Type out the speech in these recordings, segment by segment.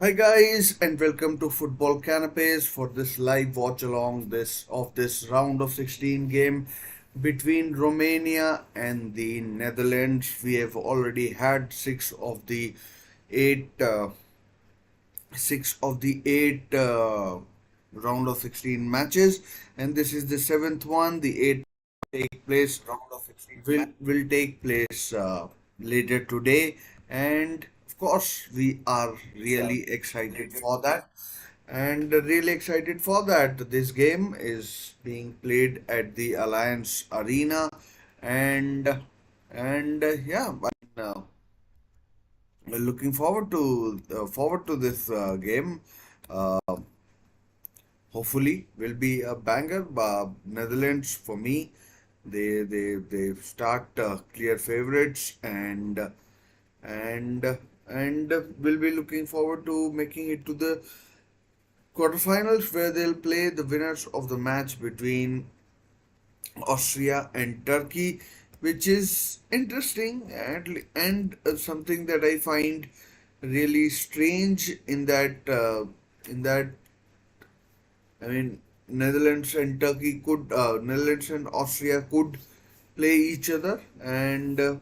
Hi guys, and welcome to Football Canapes for this live watch along this round of 16 game between Romania and the Netherlands. We have already had eight uh, six of the eight round of 16 matches, and this is the seventh one. The eighth take place will take place later today, and of course we are really excited for that. This game is being played at the Alliance Arena, and uh, looking forward to this game. Uh, Hopefully, will be a banger. Netherlands for me, they start clear favorites, and and will be looking forward to making it to the quarterfinals, where they'll play the winners of the match between Austria and Turkey, which is interesting and something that I find really strange in that I mean, Netherlands and Austria could play each other, and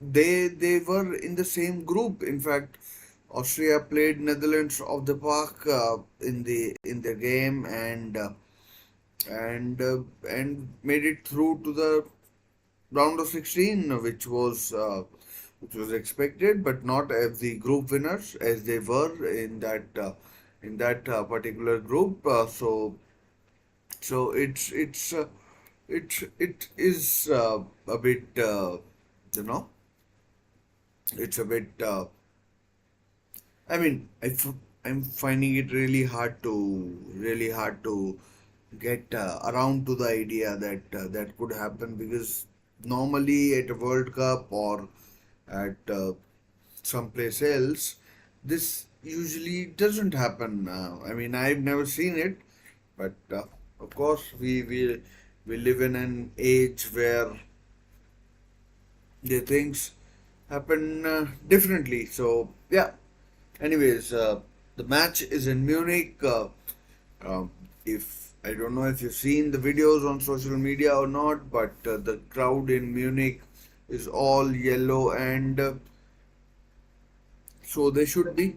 they were in the same group. In fact, Austria played Netherlands off the park in the game, and made it through to the round of 16, which was expected, but not as the group winners as they were in that particular group. So it is a bit you know it's a bit I mean, I'm finding it really hard to get around to the idea that that could happen, because normally at a World Cup or at someplace else, this usually doesn't happen. I mean, I've never seen it, but of course we live in an age where the things happen differently. So yeah. Anyways, the match is in Munich. If I don't know if you've seen the videos on social media or not, but the crowd in Munich is all yellow, and so they should be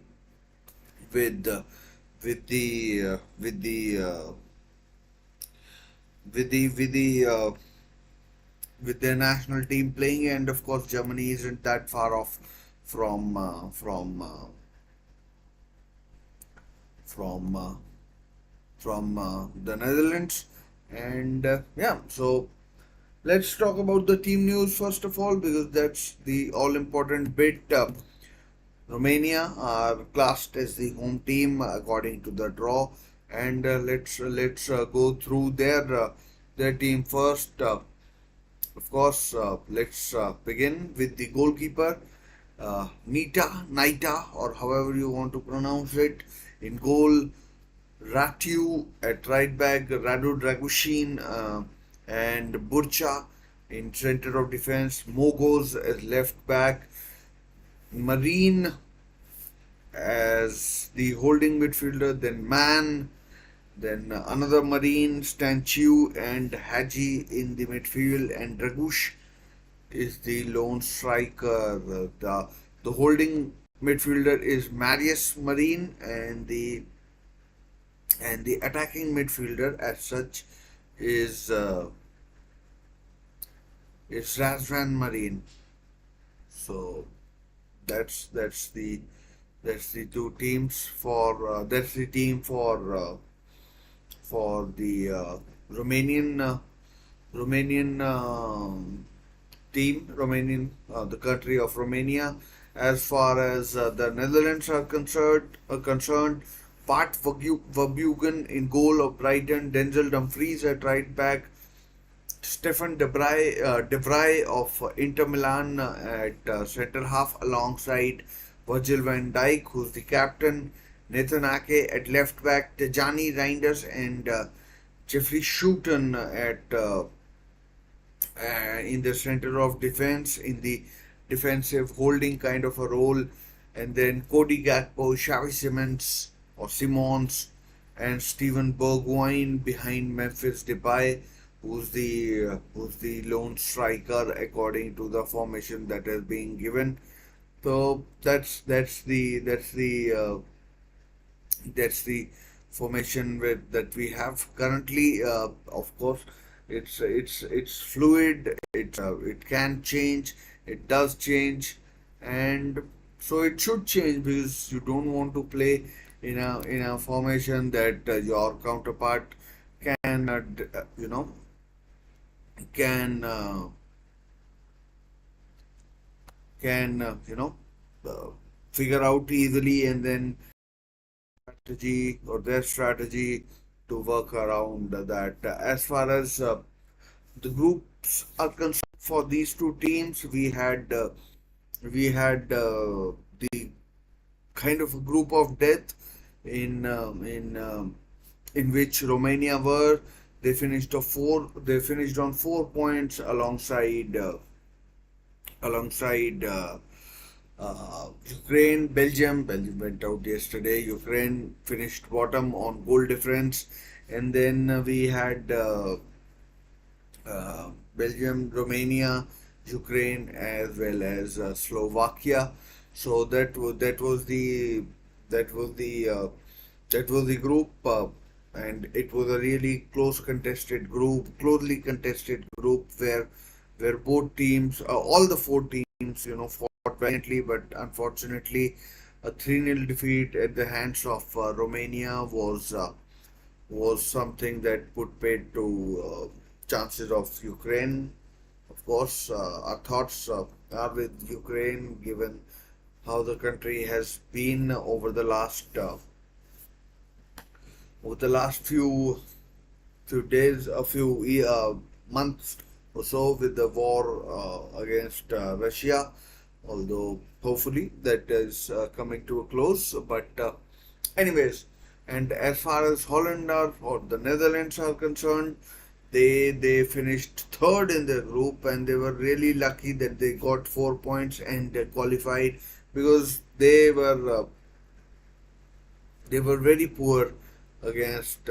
with with the uh, with the uh, with the with their national team playing, and of course Germany isn't that far off from uh, from uh, from the Netherlands. And yeah, so let's talk about the team news first of all, because that's the all important bit. Romania are classed as the home team according to the draw, and let's go through their team first. Of course, let's begin with the goalkeeper, Nita, or however you want to pronounce it. In goal, Ratiu. At right back, Radu Dragushin and Burcha. In center of defense, Mogos as left back, Marine as the holding midfielder, then Man, then another Marine, Stanchu and Haji in the midfield, and Dragush is the lone striker. The holding midfielder is Marius Marine, and the attacking midfielder as such is uh, is Razvan Marine. So that's the two teams for that's the team for the Romanian team, the country of Romania. As far as the Netherlands are concerned, Pat Verbruggen in goal of Brighton, Denzel Dumfries at right back, Stefan De Vrij of Inter Milan at centre half alongside Virgil van Dijk, who's the captain, Nathan Ake at left back, Tijani Reinders and Jeffrey Shooten at in the center of defense, in the defensive holding kind of a role. and then Cody Gakpo, Xavi Simons, and Steven Bergwijn behind Memphis Depay, who's the lone striker according to the formation that has been given. So that's the formation that we have currently. Of course, it's fluid. It can change. It does change, and so it should change because you don't want to play in a formation that your counterpart can can uh, figure out easily, and then strategy or their strategy to work around that. As far as the groups are concerned, for these two teams, we had the kind of a group of death in which Romania were. They finished on 4 points alongside Ukraine, Belgium. Belgium went out yesterday. Ukraine finished bottom on goal difference, and then we had Belgium, Romania, Ukraine, as well as Slovakia. So that was the that was the group, and it was a really closely contested group where both teams, all the four teams, fought valiantly, but unfortunately, a 3-0 defeat at the hands of Romania was something that put paid to chances of Ukraine. Of course, our thoughts are with Ukraine, given how the country has been over the last few days, a few months or so with the war against Russia. Although hopefully that is coming to a close. But anyways, and as far as or the Netherlands are concerned, they finished third in their group, and they were really lucky that they got 4 points and qualified, because they were very poor against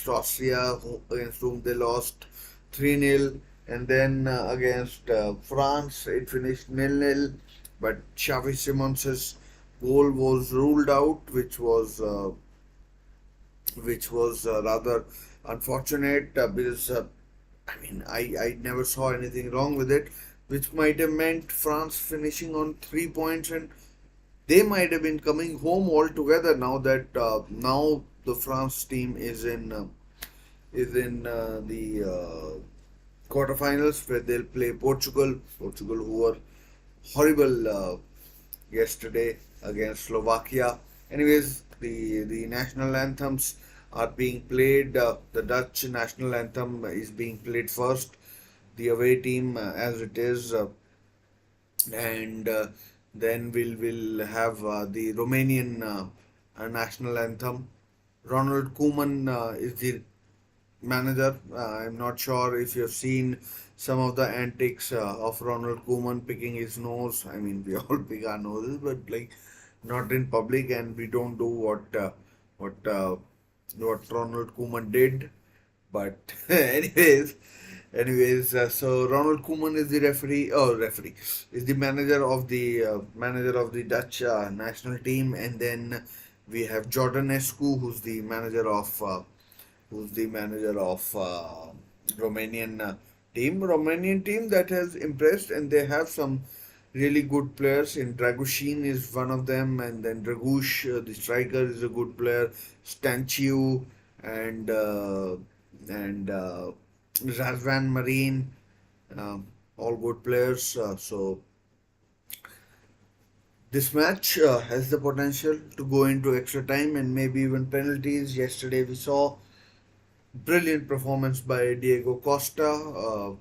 Austria, against whom they lost 3-0, and then against France it finished 0-0. But Xavi Simons's goal was ruled out, which was rather unfortunate, because I mean I never saw anything wrong with it, which might have meant France finishing on 3 points, and they might have been coming home altogether, now that now the France team is in the quarterfinals, where they'll play Portugal. Portugal, who were horrible yesterday against Slovakia. Anyways, the national anthems are being played. The Dutch national anthem is being played first. The away team, as it is, and then we'll have the Romanian national anthem. Ronald Koeman is the manager. I'm not sure if you've seen some of the antics of Ronald Koeman picking his nose. I mean, we all pick our noses, but like not in public, and we don't do what what Ronald Koeman did. But so Ronald Koeman is the referee is the manager of the Dutch national team, and then we have Jordan Escu, who's the manager of Romanian team that has impressed, and they have some really good players. In Dragushin is one of them, and then Dragush, the striker, is a good player. Stanciu and Razvan Marine, all good players. So this match has the potential to go into extra time and maybe even penalties. Yesterday we saw brilliant performance by Diego Costa,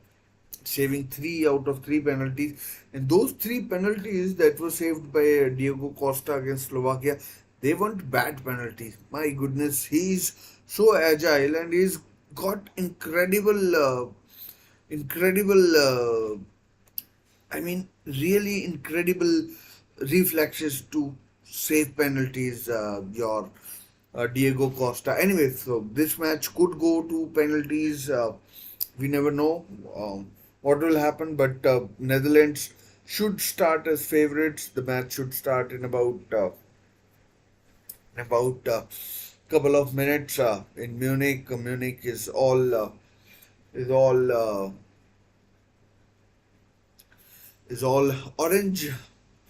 saving 3 out of 3 penalties. And those 3 penalties that were saved by Diego Costa against Slovakia, they weren't bad penalties. My goodness, he's so agile, and he's got incredible. I mean, really incredible reflexes to save penalties. Your Diego Costa. Anyway, so this match could go to penalties. We never know what will happen, but Netherlands should start as favorites. The match should start in about couple of minutes in Munich. Munich is all orange,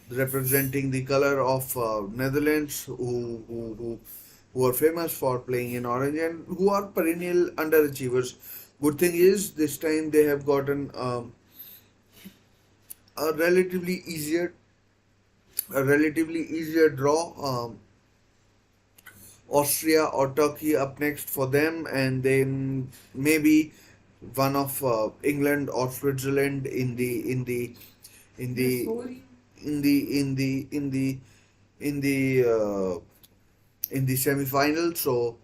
representing the color of Netherlands, who are famous for playing in orange and who are perennial underachievers. Good thing is this time they have gotten a relatively easier draw. Austria or Turkey up next for them, and then maybe one of England or Switzerland in the in the in the in the in the in the semi-final. So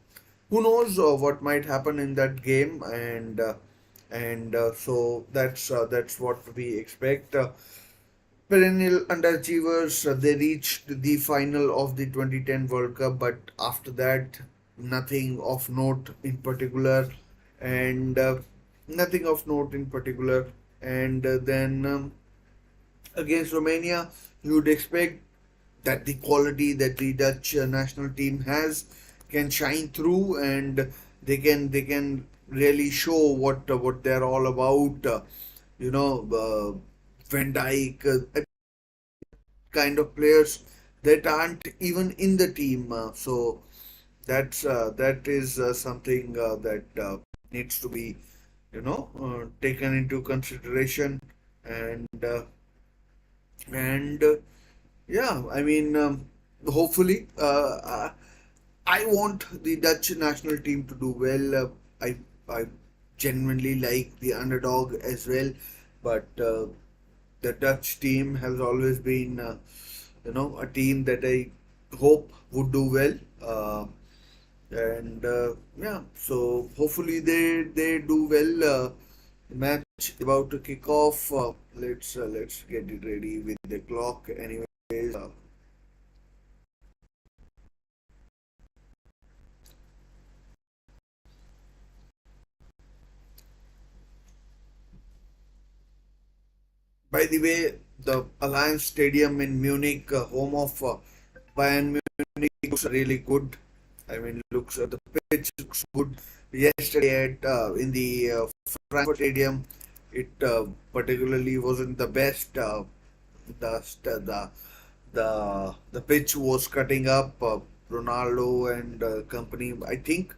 who knows what might happen in that game, and so that's what we expect. Perennial underachievers, they reached the final of the 2010 World Cup, but after that, nothing of note in particular, and nothing of note in particular. And then against Romania, you would expect that the quality that the Dutch national team has can shine through, and they can really show what they're all about. You know, Van Dijk, kind of players that aren't even in the team. So that is something that needs to be taken into consideration, and yeah, I mean, hopefully, I want the Dutch national team to do well. I genuinely like the underdog as well, but the Dutch team has always been, a team that I hope would do well. And yeah, so hopefully they do well. The match is about to kick off. Let's get it ready with the clock. Anyways, by the way, the Alliance Stadium in Munich, home of Bayern Munich, looks really good. I mean, looks the pitch looks good. Yesterday at in the Frankfurt Stadium, it particularly wasn't the best. The st- the pitch was cutting up. Ronaldo and company, I think,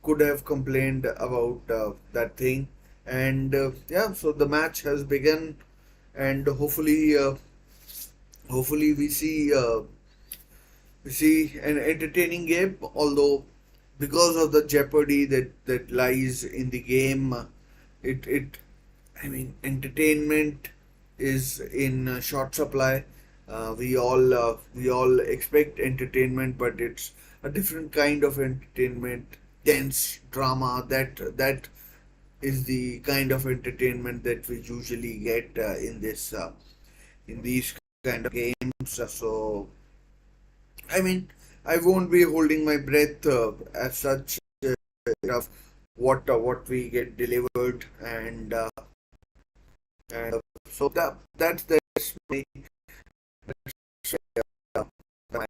could have complained about that thing. And yeah, so the match has begun, and hopefully we see an entertaining game. Although because of the jeopardy that lies in the game, it I mean, entertainment is in short supply. We all expect entertainment, but it's a different kind of entertainment, dense drama. That is the kind of entertainment that we usually get in these kind of games. So I mean, I won't be holding my breath as such of what we get delivered, and so that's my, my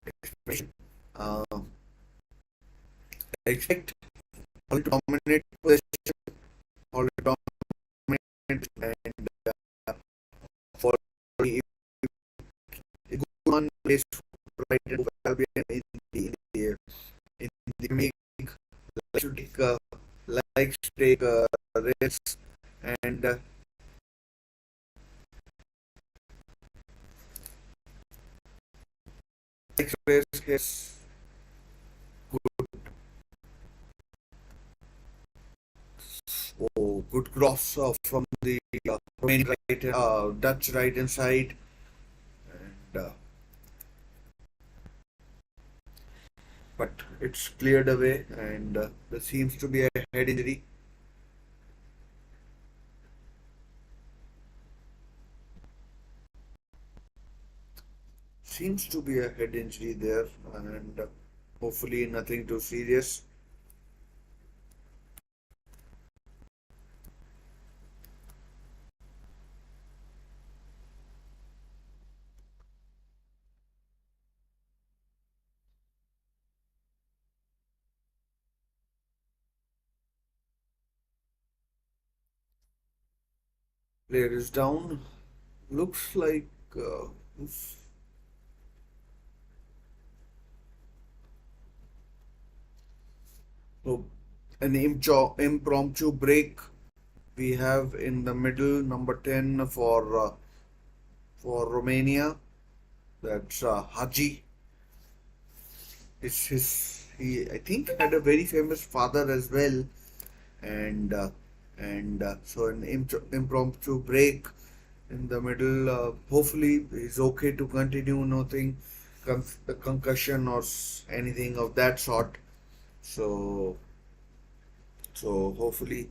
expectation. I expect all to dominate possession, all to dominate, and for a good one place right and Albion in the league likes to take risks, and likes to risk his good cross from the Romanian Dutch right hand side, and but it's cleared away, and there seems to be a head injury. seems to be a head injury there, and hopefully nothing too serious. Player is down. Looks like uh, so an impromptu break we have in the middle, number 10 for Romania. That's Haji. He I think had a very famous father as well, and so an impromptu break in the middle. Hopefully, he's okay to continue. Nothing, concussion or anything of that sort. So hopefully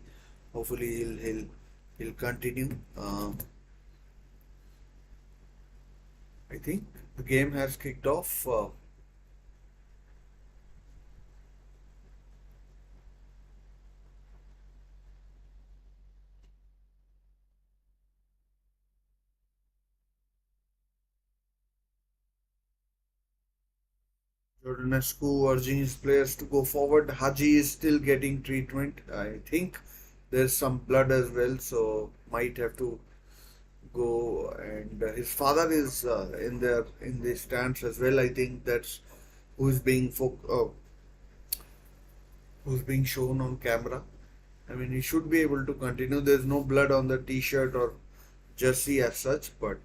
he'll continue. I think the game has kicked off. Jordanescu urging his players to go forward. Haji is still getting treatment. I think there's some blood as well, so might have to go. And his father is in the stands as well. I think that's who's being who's being shown on camera. I mean, he should be able to continue. There's no blood on the T-shirt or jersey as such, but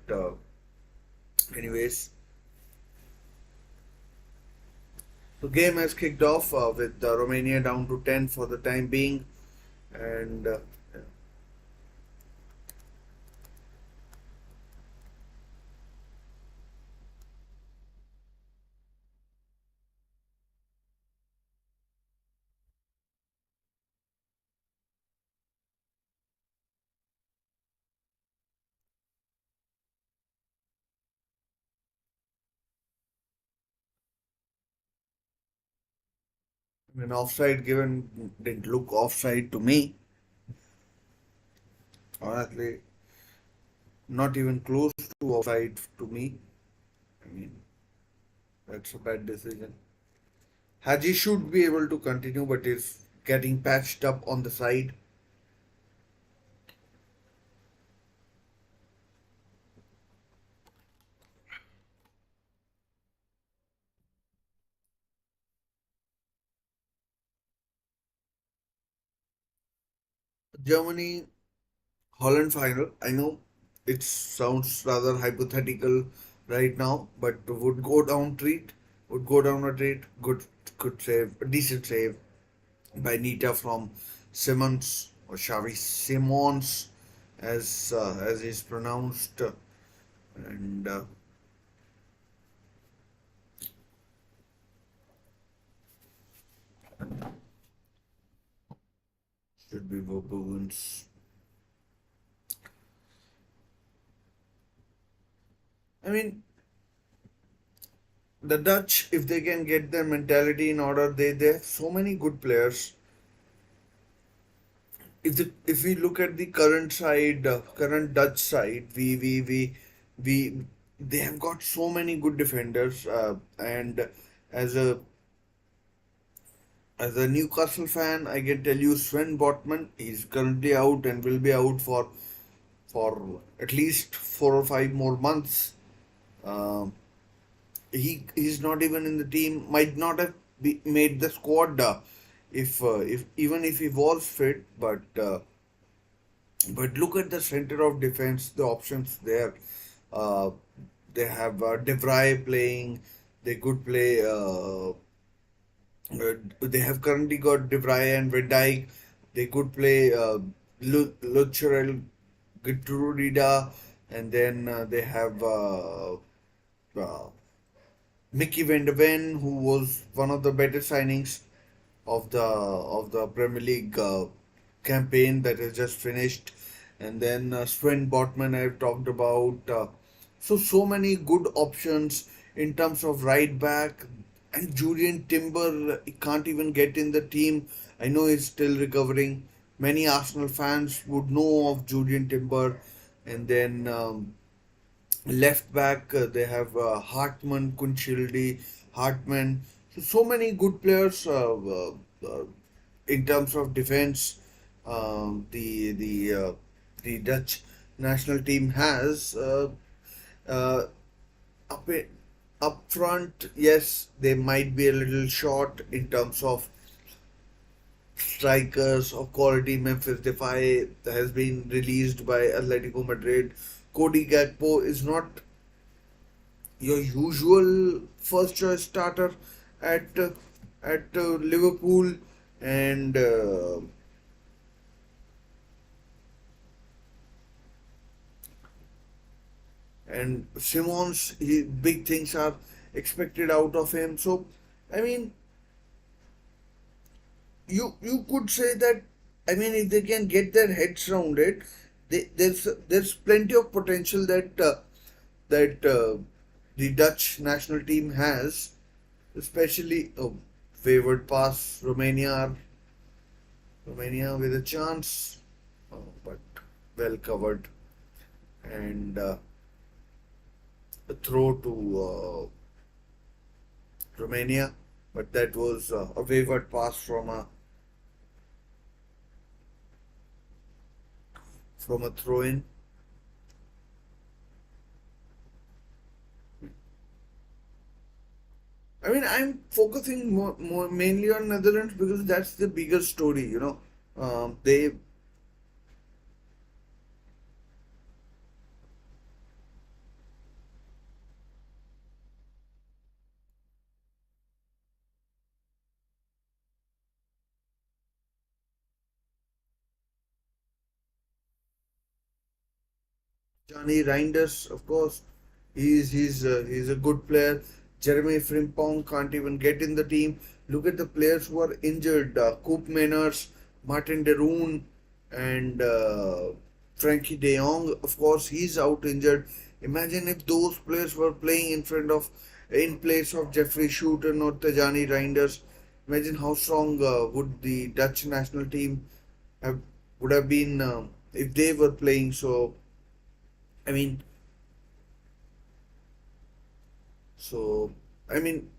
anyways, the game has kicked off with Romania down to 10 for the time being, and I mean, offside given didn't look offside to me. Honestly, not even close to offside to me. I mean, that's a bad decision. Haji should be able to continue, but is getting patched up on the side. Germany Holland final. I know it sounds rather hypothetical right now, but would go down a treat. Good save, a decent save by Nita from Simmons or Xavi Simons, as is pronounced, and should be Boboons. I mean, the Dutch, if they can get their mentality in order, they have so many good players. If we look at the current side, current Dutch side, we they have got so many good defenders, and as a Newcastle fan, I can tell you Sven Botman is currently out and will be out for at least 4 or 5 more months. Um he's not even in the team. Might not have made the squad if even if he was fit, but look at the center of defense, the options there. Uh, they have De Vrij playing. They could play. They have currently got De Vrij and Van Dijk. They could play Lucharel, Gitrurida, and then they have uh, Mickey Van de Ven, who was one of the better signings of the Premier League campaign that has just finished, and then Sven Botman I've talked about. So many good options in terms of right back. And Julian Timber can't even get in the team. I know he's still recovering. Many Arsenal fans would know of Julian Timber. And then left back, they have Hartman, Kunchildi, Hartman. So many good players in terms of defense. The Dutch national team has. Uh, up, up front, yes, they might be a little short in terms of strikers of quality. Memphis Depay has been released by Atletico Madrid. Cody Gakpo is not your usual first choice starter at Liverpool, and Simons, big things are expected out of him. So, I mean, you could say that, I mean, if they can get their heads around it, there's plenty of potential that the Dutch national team has, especially a wayward pass. Romania with a chance, but well covered, and a throw to Romania, but that was a wayward pass from a throw in. I mean, I'm focusing more mainly on Netherlands because that's the bigger story, you know. They Johnny Reinders, of course, he's a good player. Jeremy Frimpong can't even get in the team. Look at the players who are injured: Coop Manners, Martin de Roon, and Frankie De Jong. Of course, he's out injured. Imagine if those players were playing in place of Jeffrey Shooten or Tajani Reinders. Imagine how strong would the Dutch national team have would have been if they were playing. So I mean, so I mean,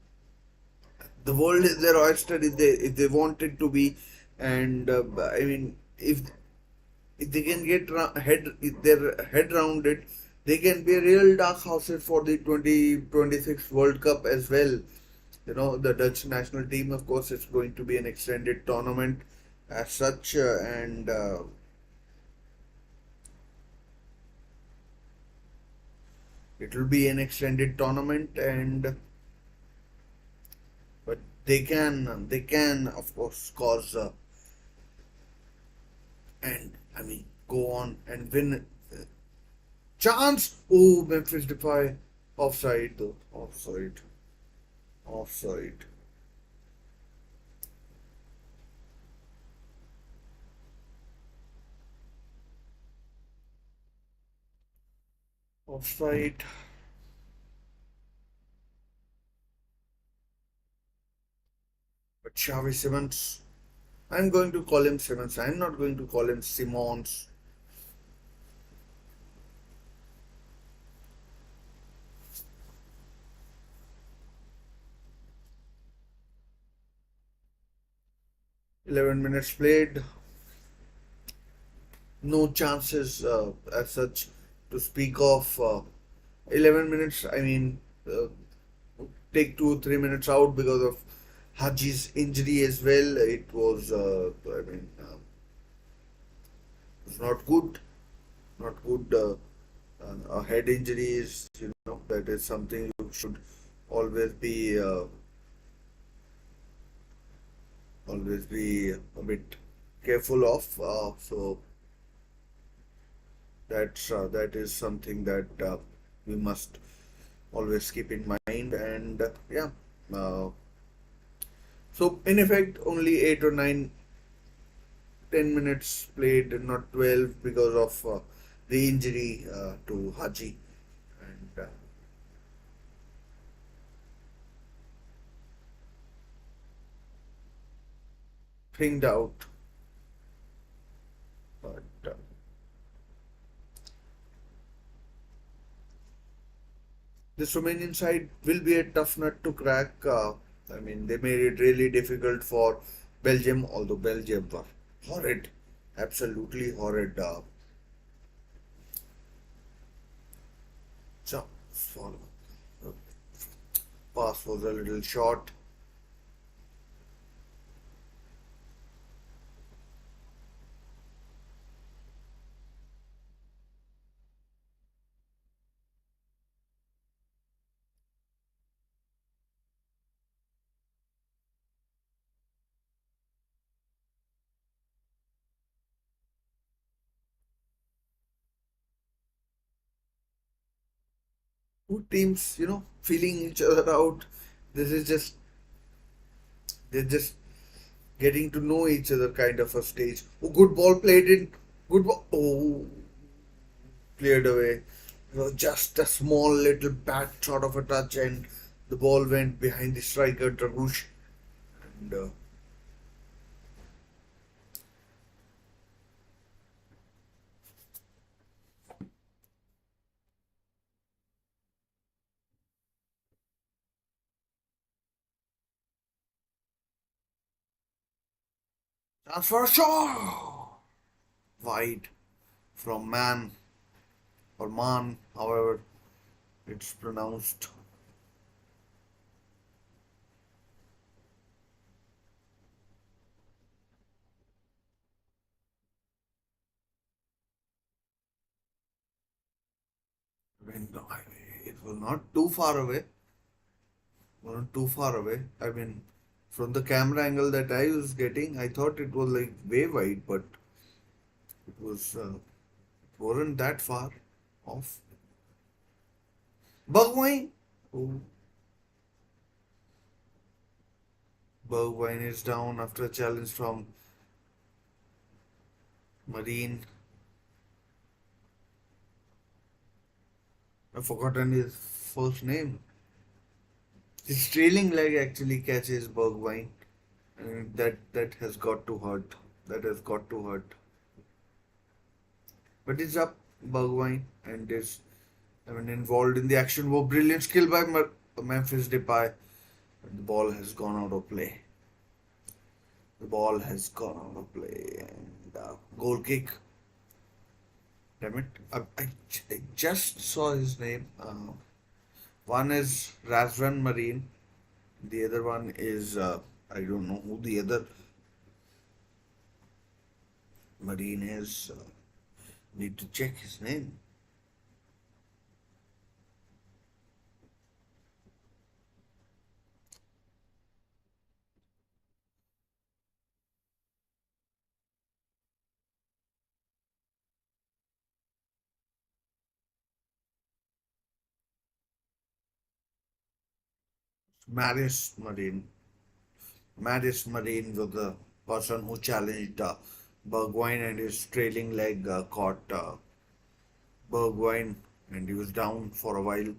the world is their oyster if they want it to be, and I mean, if they can get their head around it, they can be a real dark horses for the 2026 World Cup as well. You know, the Dutch national team, of course, it's going to be an extended tournament as such, and it will be an extended tournament, and but they can of course cause and I mean go on and win. Chance! Oh, Memphis Depay, offside though, offside, offside. But Xavi Simons, I'm going to call him Simons. I'm not going to call him Simons. 11 minutes played, no chances as such to speak of. 11 minutes, I mean, take 2 or 3 minutes out because of Haji's injury as well. It was, I mean, it was not good. Not good. A head injury is, that is something you should always be, uh, always be a bit careful of. So that is something that we must always keep in mind. And yeah, uh, so in effect, only 8 or 9, 10 minutes played, not 12, because of the injury to Haji. And pinged out. But this Romanian side will be a tough nut to crack. I mean, they made it really difficult for Belgium, although Belgium were horrid, absolutely horrid. So, follow. The pass was a little short. Two teams, feeling each other out. This is just they're just getting to know each other kind of a stage. Oh, good ball played in. Good ball. Oh, cleared away. Just a small little bat sort of a touch, and the ball went behind the striker Dragush. And transfer shot wide from Man or Man, however it's pronounced. When it was not too far away, not too far away. I mean, from the camera angle that I was getting, I thought it was like way wide, but it wasn't that far off. Bergwijn, oh, Bergwijn is down after a challenge from Marine. I've forgotten his first name. His trailing leg actually catches Bergwijn, and that has got to hurt. That has got to hurt. But it's up Bergwijn and is involved in the action. Were brilliant skill by Memphis Depay. But the ball has gone out of play. The ball has gone out of play and goal kick. Damn it! I just saw his name. One is Razvan Marine. The other one is I don't know who the other Marine is. Need to check his name. Marius Marine. Marius Marine was the person who challenged Bergwijn, and his trailing leg caught Bergwijn, and he was down for a while.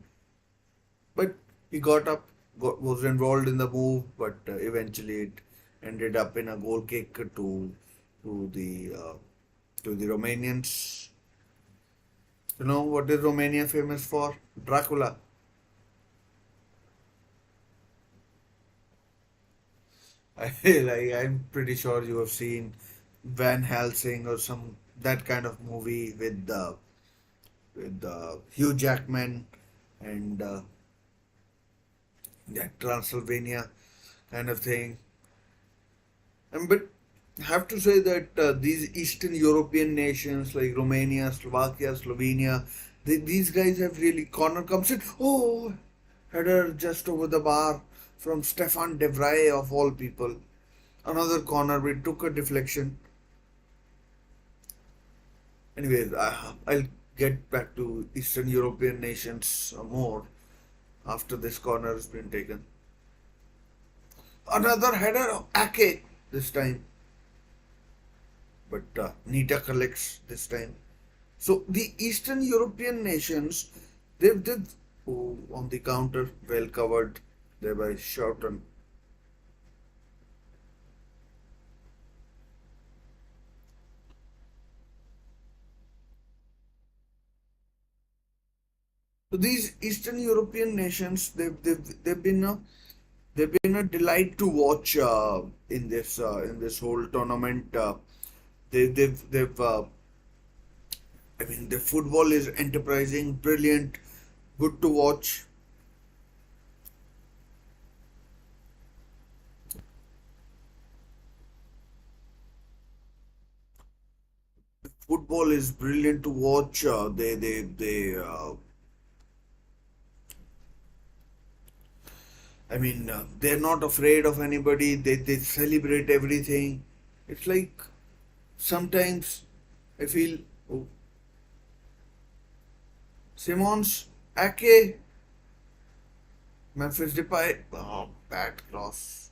But he got up, was involved in the move, but eventually it ended up in a goal kick to the uh, to the Romanians. You know what is Romania famous for? Dracula. I'm pretty sure you have seen Van Helsing or some that kind of movie with Hugh Jackman and that Transylvania kind of thing. And but I have to say that these Eastern European nations like Romania, Slovakia, Slovenia, these guys have really corner comes in. Oh, header just over the bar from Stefan De Vrij of all people. Another corner. We took a deflection. Anyways, I'll get back to Eastern European nations more after this corner has been taken. Another header of Ake this time, but Nita collects this time. So the Eastern European nations, they did on the counter, well covered there by Shoughton. So these Eastern European nations, they've been a delight to watch in this whole tournament. They've I mean, the football is enterprising, brilliant, good to watch. Football is brilliant to watch. I mean, they're not afraid of anybody. They celebrate everything. It's like sometimes I feel, oh, Simons, Ake, Memphis Depay, oh, bad cross.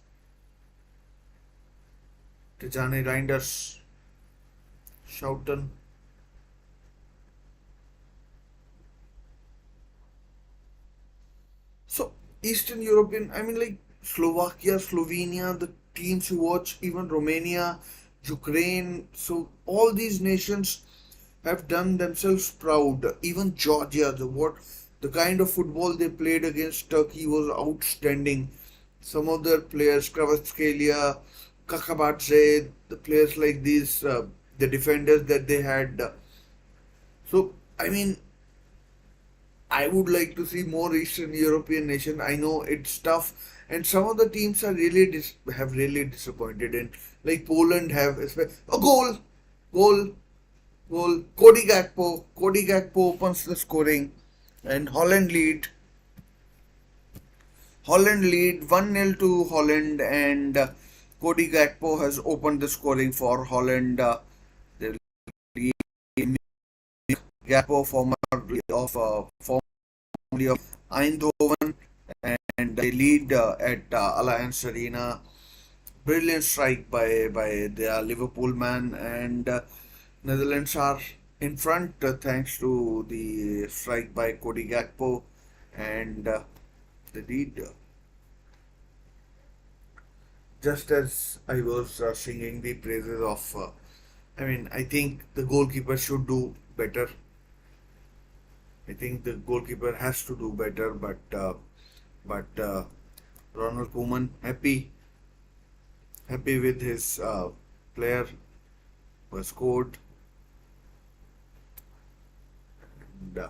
Tijani Reinders, Shoughton. So Eastern European, I mean, like Slovakia, Slovenia, the teams you watch, even Romania, Ukraine. So all these nations have done themselves proud. Even Georgia, the kind of football they played against Turkey was outstanding. Some of their players, Kvaratskhelia, Kakabadze, the players like these, the defenders that they had. So I mean, I would like to see more Eastern European nation. I know it's tough, and some of the teams are have really disappointed. And like Poland have a goal, goal. Cody Gakpo opens the scoring, and Holland lead 1-0 to Holland, and Cody Gakpo has opened the scoring for Holland. The lead Gakpo, formerly of Eindhoven, and they lead at Allianz Arena. Brilliant strike by the Liverpool man, and Netherlands are in front thanks to the strike by Cody Gakpo, and the lead. Just as I was singing the praises of, I mean, I think the goalkeeper should do better. I think the goalkeeper has to do better, but Ronald Koeman happy with his player who has scored. And,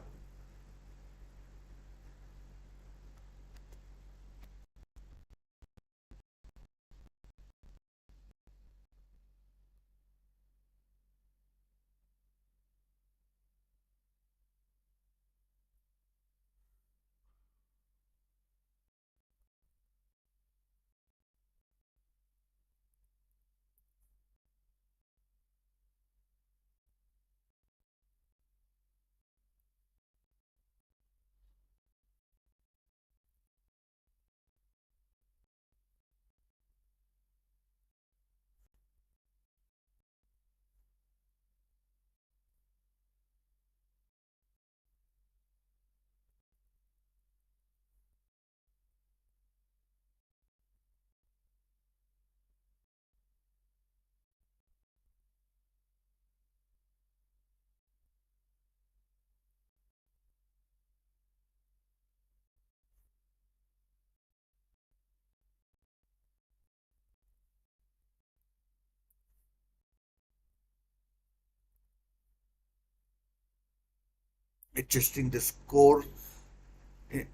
adjusting the score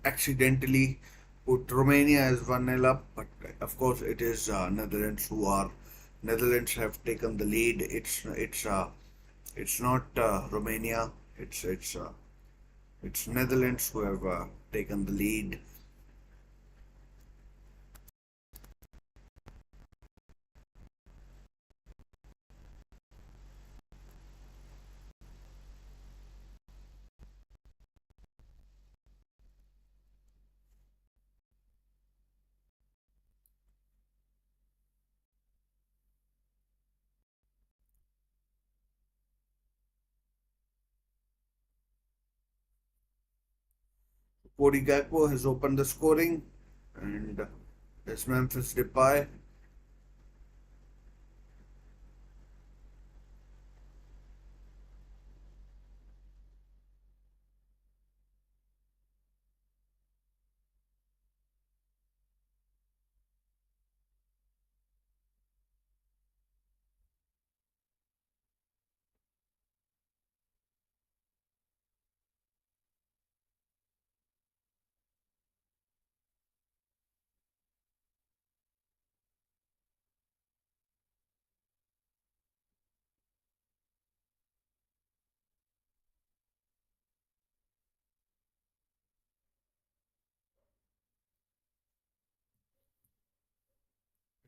accidentally put Romania as 1-0 up, but of course it is Netherlands have taken the lead. It's not Romania. It's Netherlands who have taken the lead. Cody Gakpo has opened the scoring, and it's Memphis Depay.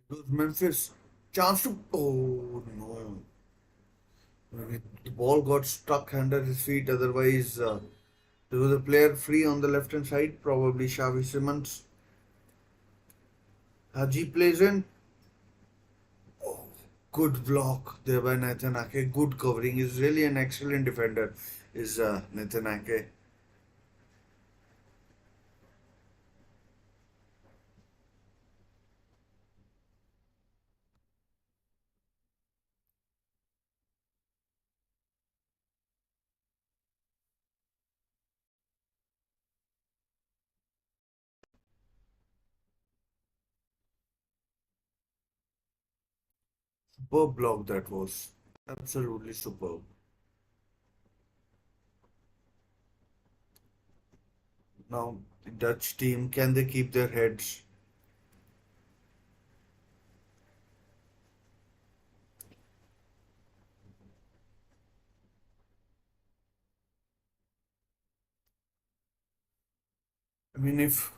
Those Memphis chance to. Oh no. The ball got stuck under his feet. Otherwise, there was a player free on the left hand side, probably Xavi Simons. Haji plays in. Good block there by Nathan Ake. Good covering. He's really an excellent defender. Is Nathan Ake. Superb block that was. Absolutely superb. Now the Dutch team, can they keep their heads? I mean, if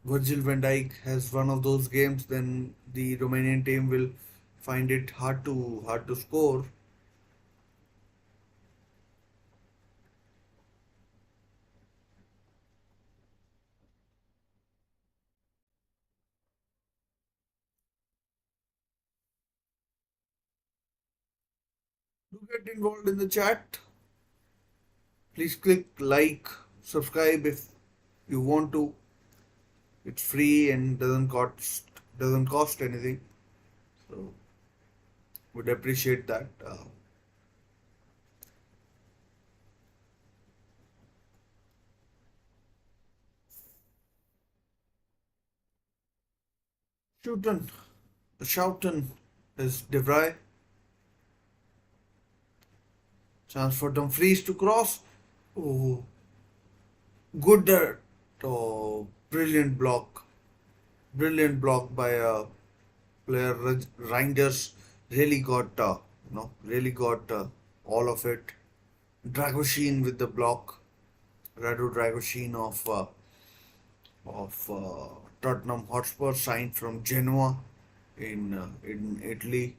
Virgil van Dijk has one of those games, then the Romanian team will find it hard to score. Do get involved in the chat. Please click like, subscribe if you want to. It's free and doesn't cost anything. So would appreciate that. Shooten, Shouten is De Vrij. Chance for Dumfries to cross. Oh, good. Oh, brilliant block by player. Reinders really got really got all of it. Dragoshin with the block. Radu Dragoshin of Tottenham Hotspur, signed from Genoa in Italy,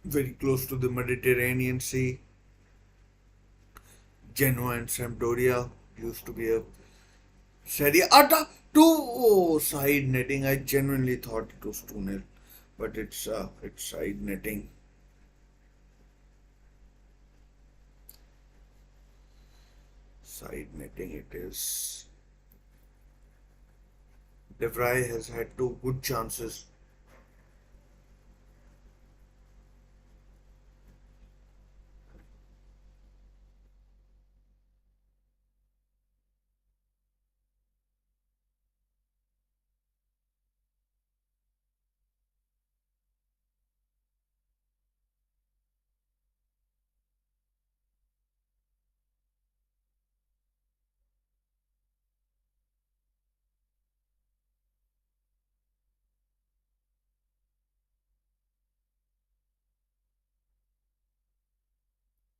very close to the Mediterranean Sea. Genoa and Sampdoria used to be a Serie A. Two side netting. I genuinely thought it was 2-0, but it's side netting. Side netting it is. De Vrij has had two good chances.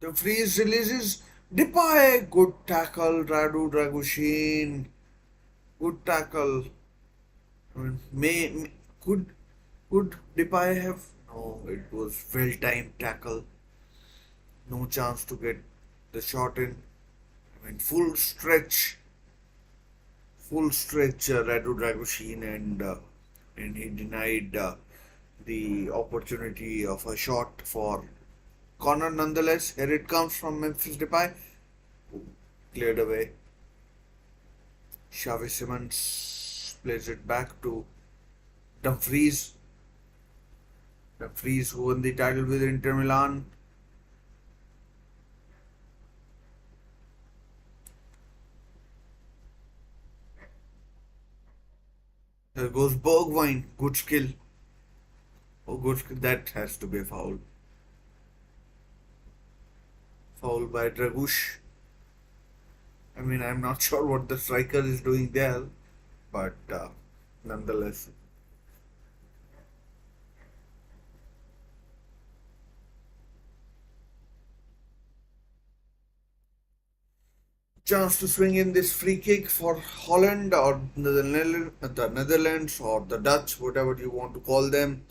The freeze releases Depay. Good tackle, Radu Dragoshin. Good tackle. I mean, could could Depay have? No, it was well-timed tackle. No chance to get the shot in. I mean, full stretch, Radu Dragoshin, and he denied the opportunity of a shot for corner. Nonetheless, here it comes from Memphis Depay, cleared away. Xavi Simons plays it back to Dumfries. Dumfries, who won the title with Inter Milan. There goes Bergwijn. Good skill. Oh, good skill. That has to be a foul. Foul by Dragush. I mean, I'm not sure what the striker is doing there, but nonetheless. Chance to swing in this free kick for Holland or the Netherlands or the Dutch, whatever you want to call them.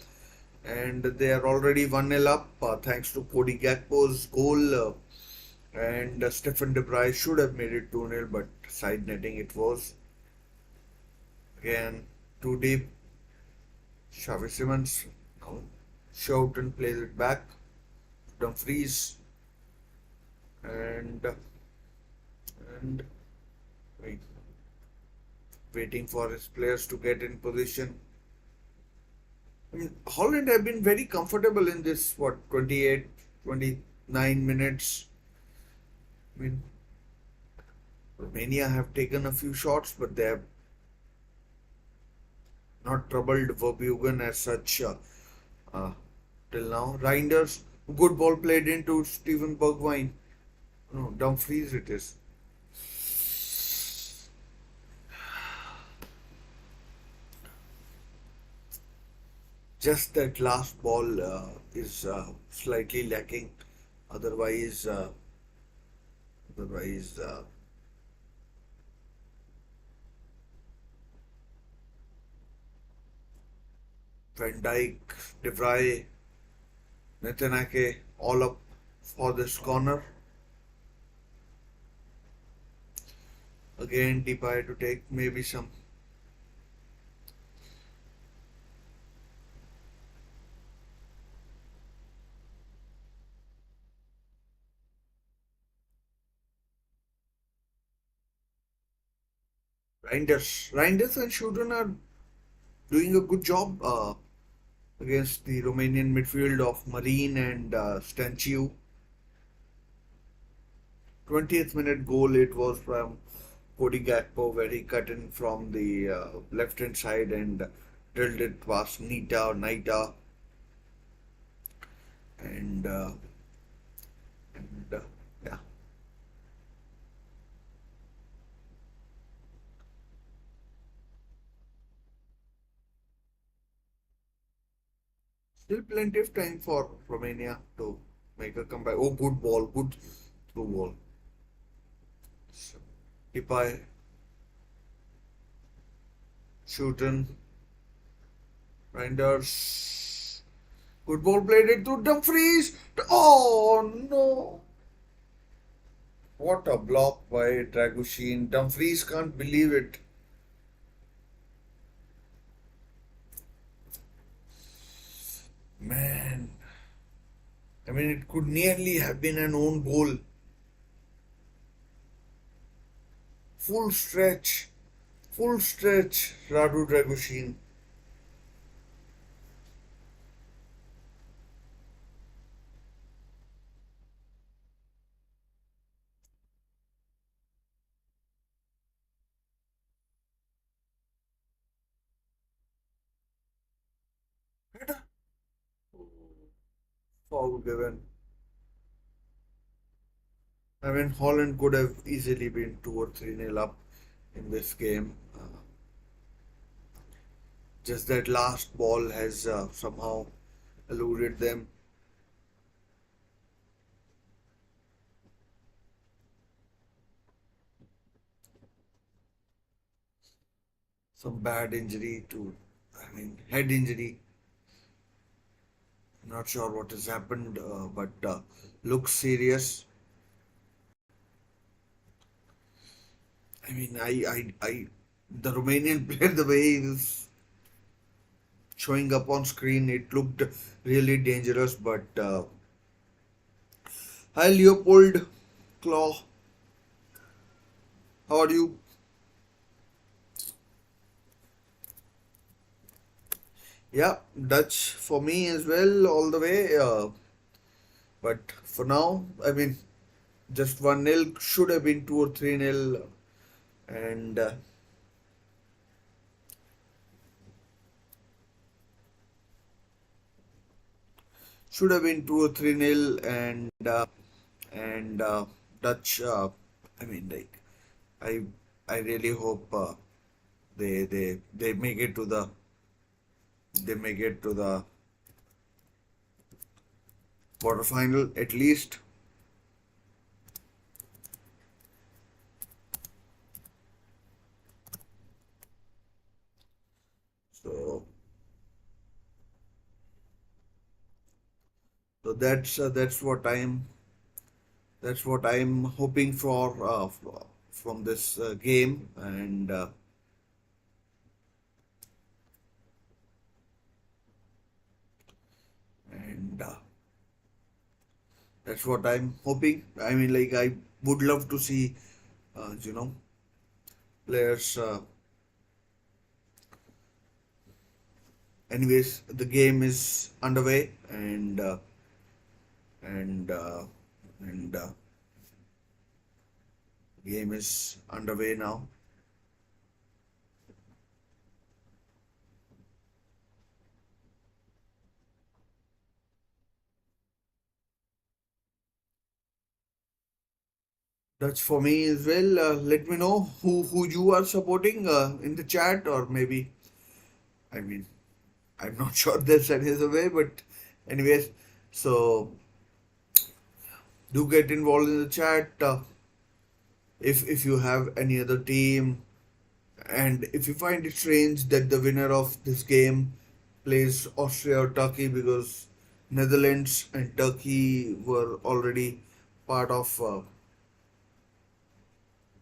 And they are already 1-0 up thanks to Cody Gakpo's goal. And Stephen De Vrij should have made it 2-0, but side netting it was. Again, too deep. Xavi Simons shout and plays it back. Dumfries and and wait, waiting for his players to get in position. I mean, Holland have been very comfortable in this, 28, 29 minutes. I mean, Romania have taken a few shots, but they have not troubled Verbruggen as such uh, till now. Reinders, good ball played into Steven Bergwijn. No, Dumfries it is. Just that last ball is slightly lacking. Otherwise, otherwise, Van Dijk, De Vrij, Netanyahu all up for this corner. Again, Depay to take maybe some. Reinders and Shooten are doing a good job against the Romanian midfield of Marine and Stanciu. 20th minute goal it was from Cody Gakpo where he cut in from the left hand side and drilled it past Nita or Naita and and yeah. Still plenty of time for Romania to make a comeback. Oh, good ball, good through ball. So, Depay, Shooten, Reinders. Good ball played it to Dumfries. Oh no! What a block by Dragushin. Dumfries can't believe it. Man, I mean, it could nearly have been an own goal. Full stretch, full stretch, Radu Dragushin. Foul given. I mean, Holland could have easily been 2 or 3 nil up in this game. Just that last ball has somehow eluded them. Some bad injury to, I mean, head injury. Not sure what has happened, but looks serious. I mean, the Romanian player, the way he was showing up on screen, it looked really dangerous. But hi, Leopold Claw, how are you? Yeah, Dutch for me as well, all the way. But for now, I mean, just 1-0 should have been 2 or 3 nil, and should have been 2 or 3 nil, and Dutch. I mean, like I I really hope they make it to the quarterfinal at least. So that's what I'm hoping for from this game, and that's what I'm hoping. I mean, like I would love to see, you know, players. Anyways, the game is underway, and and game is underway now. That's for me as well. Let me know who you are supporting in the chat, or maybe, I mean, I'm not sure there's any other way, but anyways, so do get involved in the chat. If you have any other team, and if you find it strange that the winner of this game plays Austria or Turkey, because Netherlands and Turkey were already part of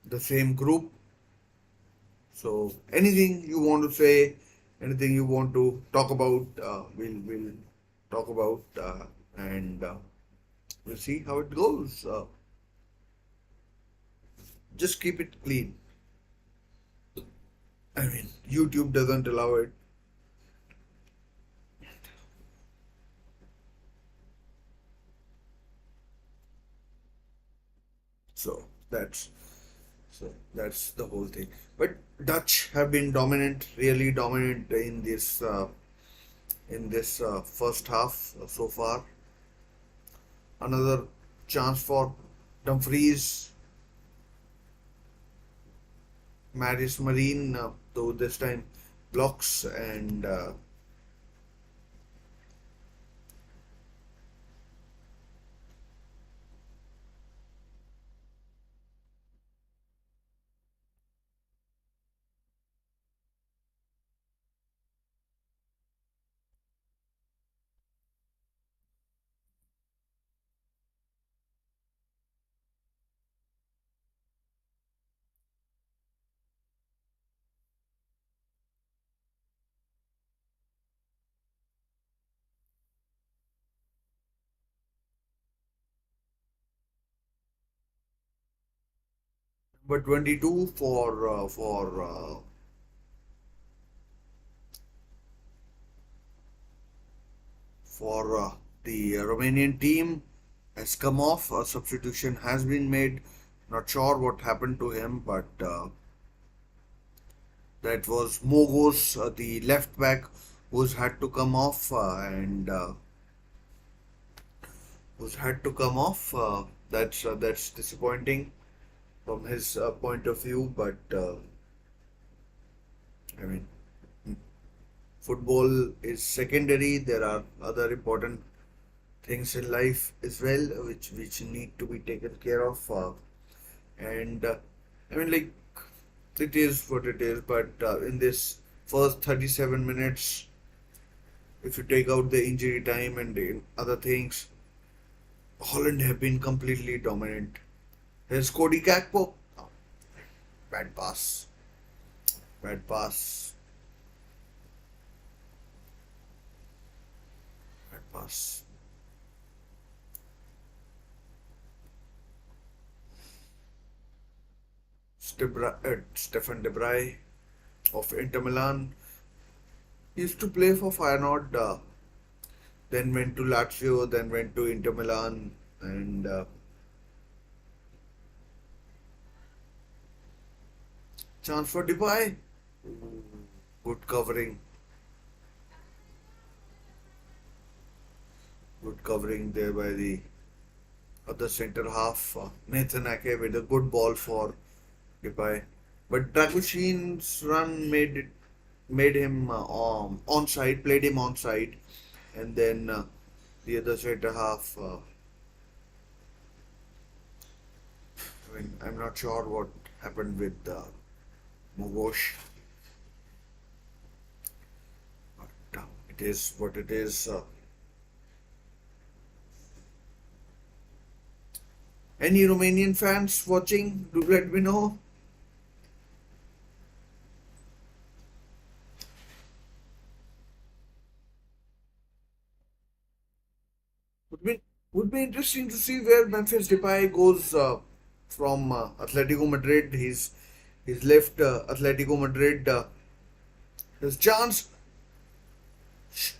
the same group. So anything you want to say, anything you want to talk about, we'll talk about, and we'll see how it goes. Just keep it clean. I mean, YouTube doesn't allow it. So that's the whole thing. But Dutch have been dominant, really dominant in this first half so far. Another chance for Dumfries, Maris Marine, though this time blocks, but 22 for the Romanian team has come off. A substitution has been made. Not sure what happened to him, but that was Mogos, the left back, who's had to come off and who's had to come off. That's disappointing from his point of view, but I mean, football is secondary. There are other important things in life as well, which need to be taken care of. And I mean, like it is what it is. But in this first 37 minutes, if you take out the injury time and the other things, Holland have been completely dominant. Here's Cody Gakpo. Oh, bad pass. Bad pass. Bad pass. Stefan De Vrij of Inter Milan. He used to play for Feyenoord, then went to Lazio, then went to Inter Milan, and chance for Depay. Good covering, good covering there by the other centre half, Nathan Ake, with a good ball for Depay. But Dragoshin's run made him onside, played him onside, and then the other centre half. I mean, I'm not sure what happened with Mogosh, but it is what it is. Any Romanian fans watching? Do let me know. Would be would be interesting to see where Memphis Depay goes from Atletico Madrid. He's left Atletico Madrid. His chance.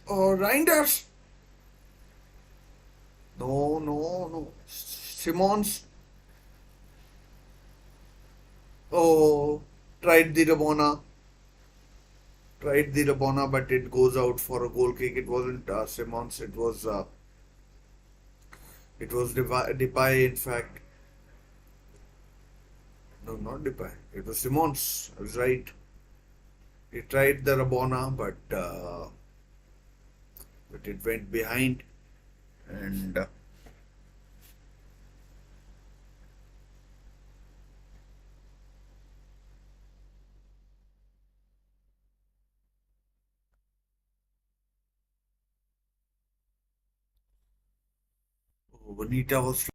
Reinders. No, no, no. Simons. Oh, tried the Rabona. Tried the Rabona, but it goes out for a goal kick. It wasn't Simons. It was Depay. In fact, no, not Depay. It was Simons. I was right. He tried the Rabona, but it went behind, and Bonita was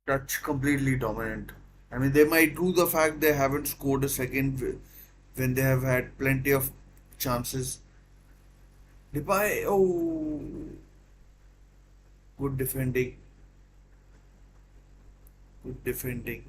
touch completely dominant. I mean, they might do the fact they haven't scored a second when they have had plenty of chances. Depay, oh, good defending, good defending.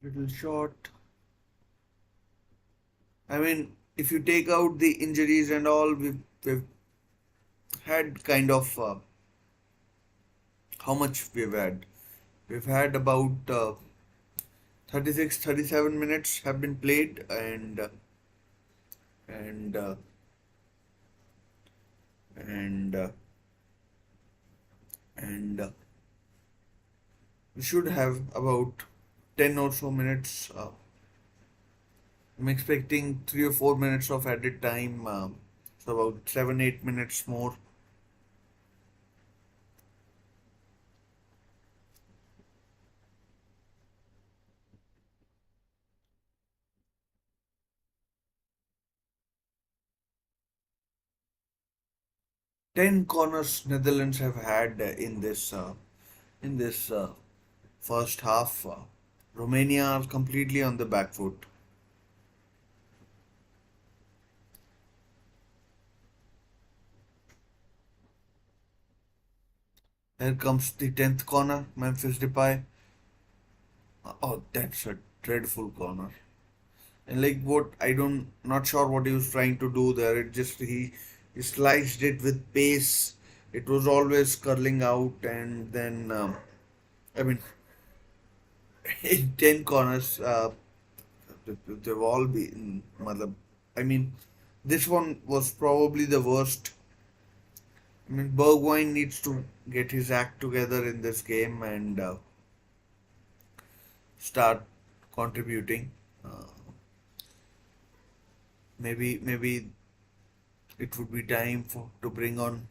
'Little short. I mean, if you take out the injuries and all, we've had kind of how much we've had. We've had about 36, 37 minutes have been played, and and and we should have about 10 or so minutes. I'm expecting 3 or 4 minutes of added time, so about 7, 8 minutes more. 10 corners Netherlands have had in this first half. Romania are completely on the back foot. Here comes the 10th corner, Memphis Depay. Oh, that's a dreadful corner. And like what I don't not sure what he was trying to do there. It just he sliced it with pace. It was always curling out, and then I mean in 10 corners, they've all been. I mean, this one was probably the worst. I mean, Bergwijn needs to get his act together in this game and start contributing. Uh, maybe it would be time for to bring on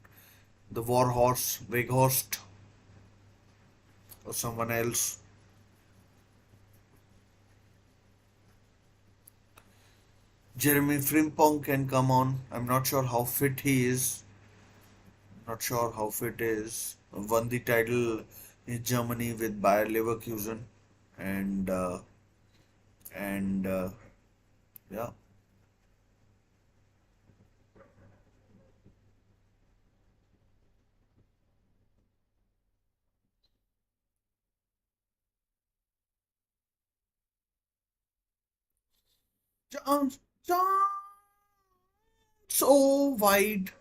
the war horse, Weghorst, or someone else. Jeremy Frimpong can come on. I'm not sure how fit he is. Not sure how fit is. Won the title in Germany with Bayer Leverkusen, and and yeah, Chance, chance, so wide.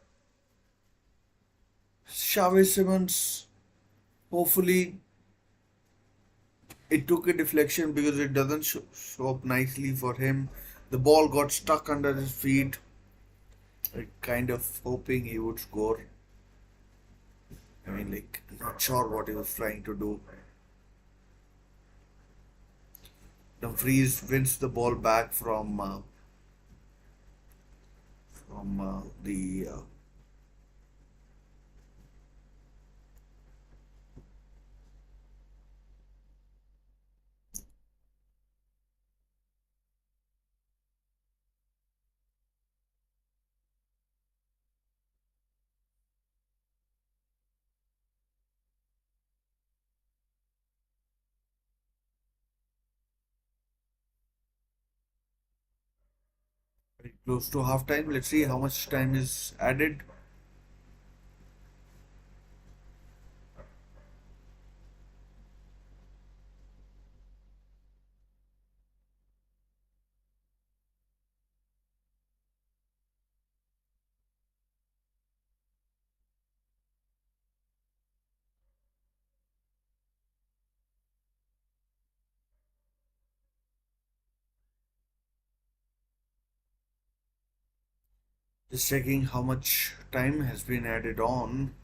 Chavez Simmons. Hopefully, it took a deflection because it doesn't show up nicely for him. The ball got stuck under his feet. Kind of hoping he would score. I mean, like, not sure what he was trying to do. Dumfries wins the ball back from the very close to half time. Let's see how much time is added. Just checking how much time has been added on.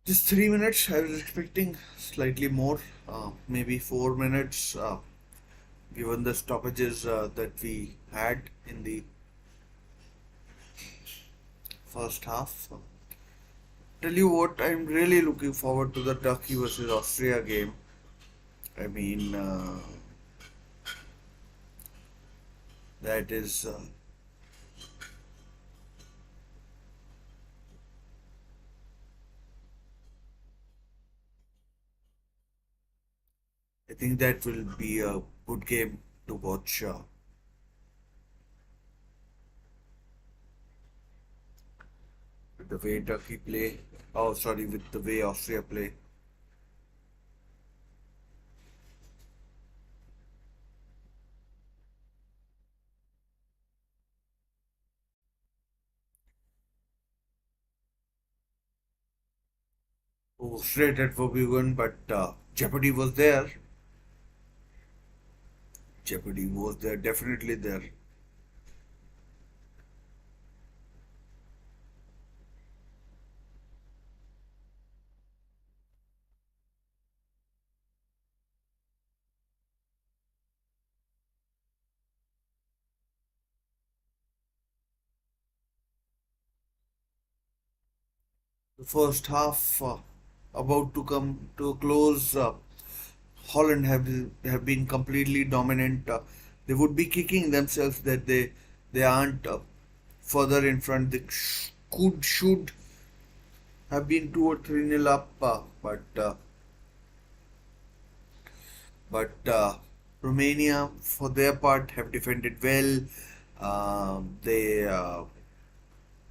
Just 3 minutes. I was expecting slightly more, maybe 4 minutes, given the stoppages that we had in the first half. Tell you what, I'm really looking forward to the Turkey versus Austria game. I mean, that is. I think that will be a good game to watch. With the way Turkey play. Oh, sorry, with the way Austria play. Oh, straight at Verbugen, but jeopardy was there. Jeopardy was there, definitely there. The first half about to come to a close. Holland have been completely dominant. They would be kicking themselves that they aren't further in front. They should have been 2 or 3 nil up, but Romania, for their part, have defended well. They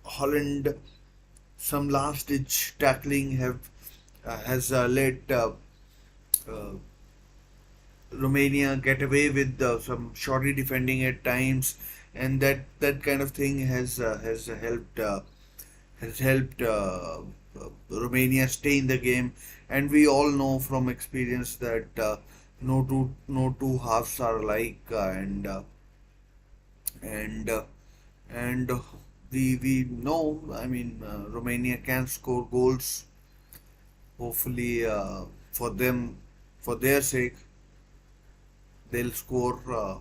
Holland, some last ditch tackling have has let uh, Romania get away with some shoddy defending at times, and that kind of thing has helped Romania stay in the game. And we all know from experience that no two halves are alike, and and we know. I mean, Romania can score goals. Hopefully, for them, for their sake, they'll score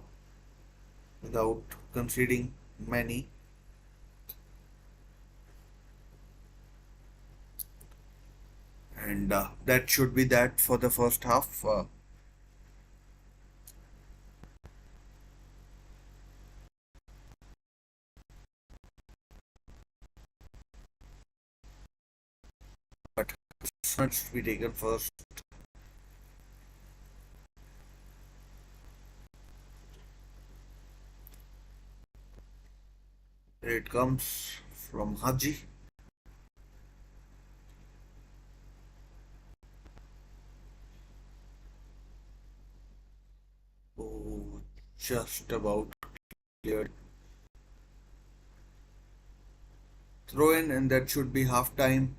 without conceding many. And that should be that for the first half. But should be taken first. Here it comes from Haji. just about cleared. Throw in, and that should be half time.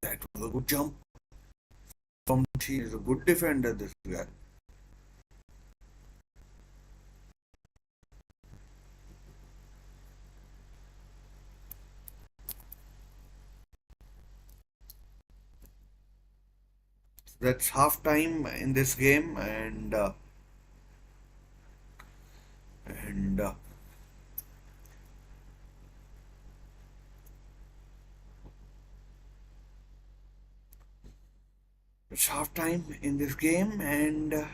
That was a good jump from he is a good defender, this guy. That's half time in this game, and it's half time in this game, and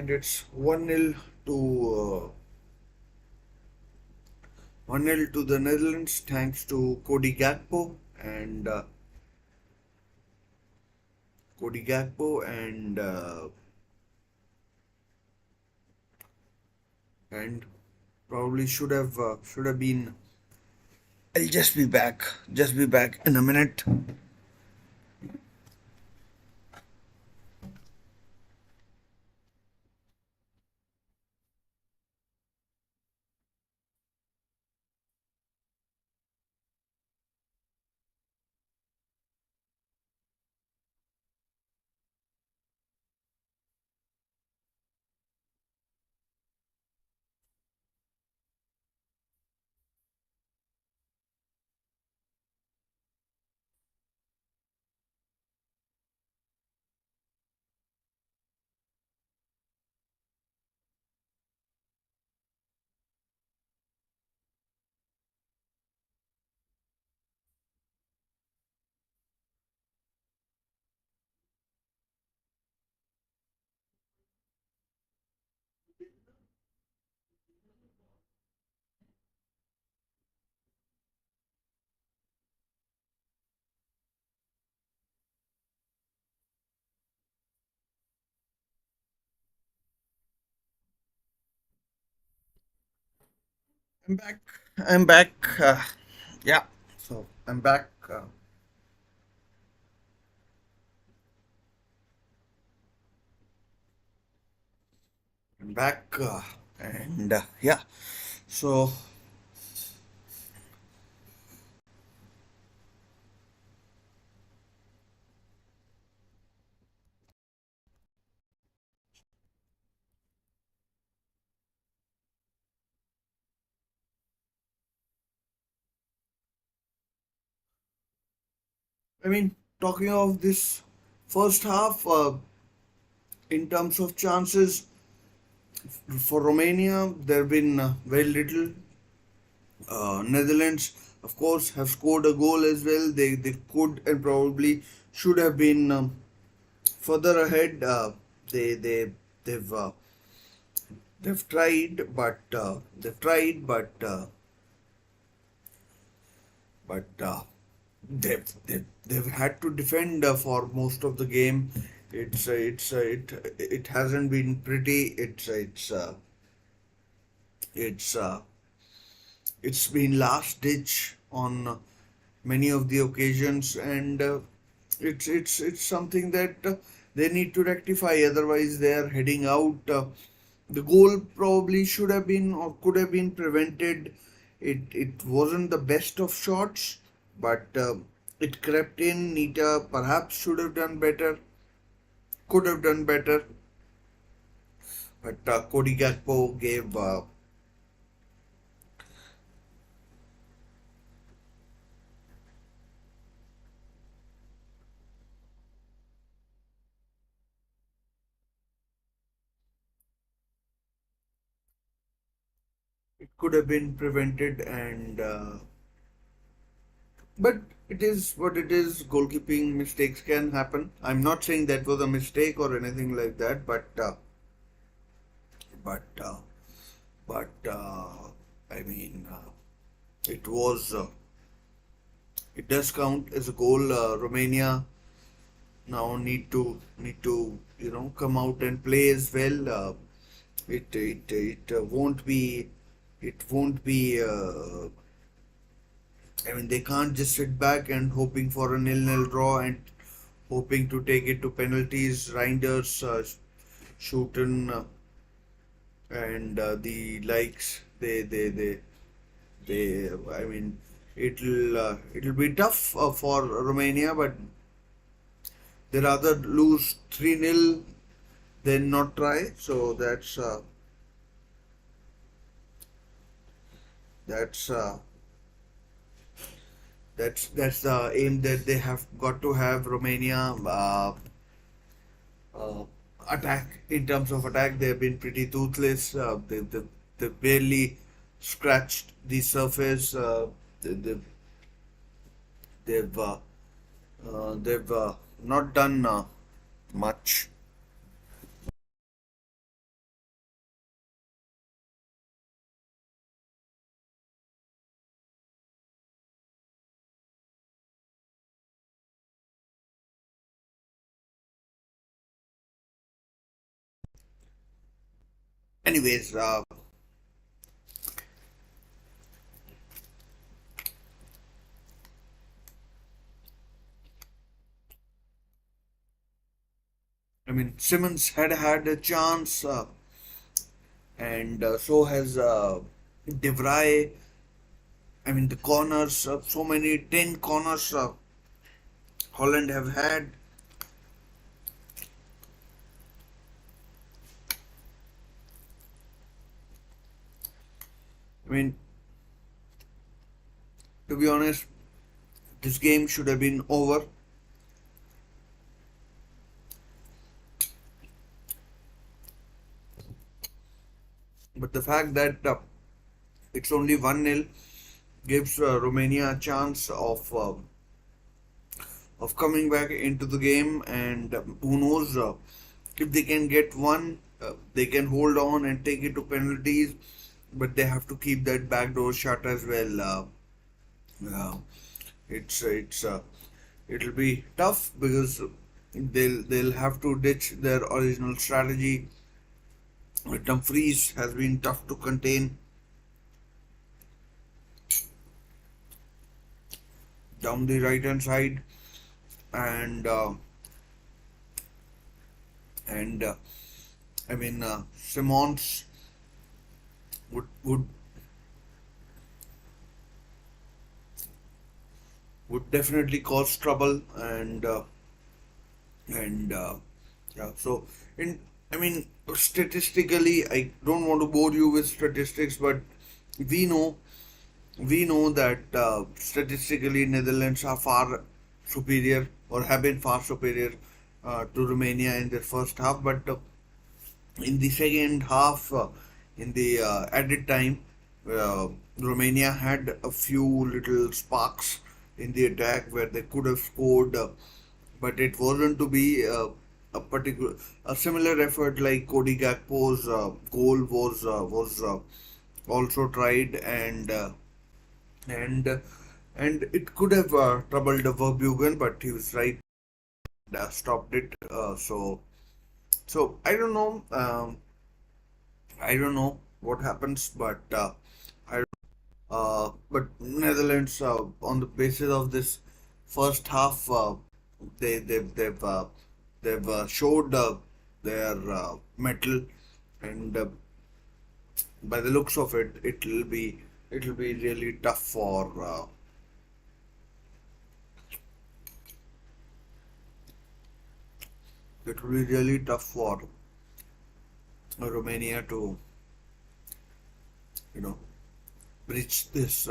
it's 1-0 to 1-0 to the Netherlands, thanks to Cody Gakpo and probably should have been. I'll just be back in a minute. I'm back. I'm back. Yeah. So I'm back. I'm back. And yeah. So I mean, talking of this first half, in terms of chances for Romania, there have been very little. Netherlands, of course, have scored a goal as well. They could and probably should have been further ahead. They they they've uh, they've tried, but they've had to defend for most of the game. It hasn't been pretty. It's It's been last ditch on many of the occasions, and it's something that they need to rectify. Otherwise, they are heading out. The goal probably should have been or could have been prevented. It wasn't the best of shots, but it crept in. Nita perhaps should have done better, could have done better, but Cody Gakpo gave. It could have been prevented, and but it is what it is. Goalkeeping mistakes can happen. I'm not saying that was a mistake or anything like that, but but I mean, it was it does count as a goal. Romania now need to come out and play as well. it won't be. I mean, they can't just sit back and hoping for a nil-nil draw and hoping to take it to penalties. Reinders, Shooten, and the likes. They. I mean, it'll be tough for Romania, but they rather lose 3-0 than not try. So that's that's the aim that they have got to have. Romania uh, attack in terms of attack, they've been pretty toothless. They barely scratched the surface. They, they've they've not done much. Anyways, I mean, Simmons had a chance, and so has De Vrij. I mean, the corners, so many 10 corners Holland have had. I mean, to be honest, this game should have been over. But the fact that it's only 1-0 gives Romania a chance of coming back into the game, and who knows, if they can get one, they can hold on and take it to penalties, but they have to keep that back door shut as well. Uh, it's it'll be tough because they'll have to ditch their original strategy. Dumfries has been tough to contain down the right hand side, and and I mean, Simons would would definitely cause trouble, and yeah. So in I mean, statistically, I don't want to bore you with statistics, but we know we know that statistically Netherlands are far superior, or have been far superior to Romania in their first half, but in the second half, in the added time, uh, Romania had a few little sparks in the attack where they could have scored, but it wasn't to be a similar effort like Cody Gakpo's goal was also tried, and and it could have troubled Verbugen, but he was right, stopped it. So I don't know. I don't know what happens, but but Netherlands, on the basis of this first half, they've showed their mettle, and by the looks of it, it'll be really tough for it will be really tough for Romania to, you know, breach this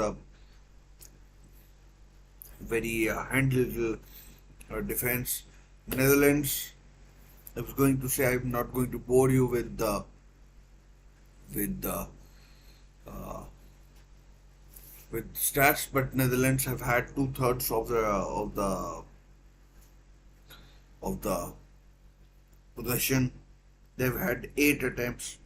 very handled defense. Netherlands, I was going to say, I'm not going to bore you with uh, with stats, but Netherlands have had two-thirds of the possession. They've had 8 attempts.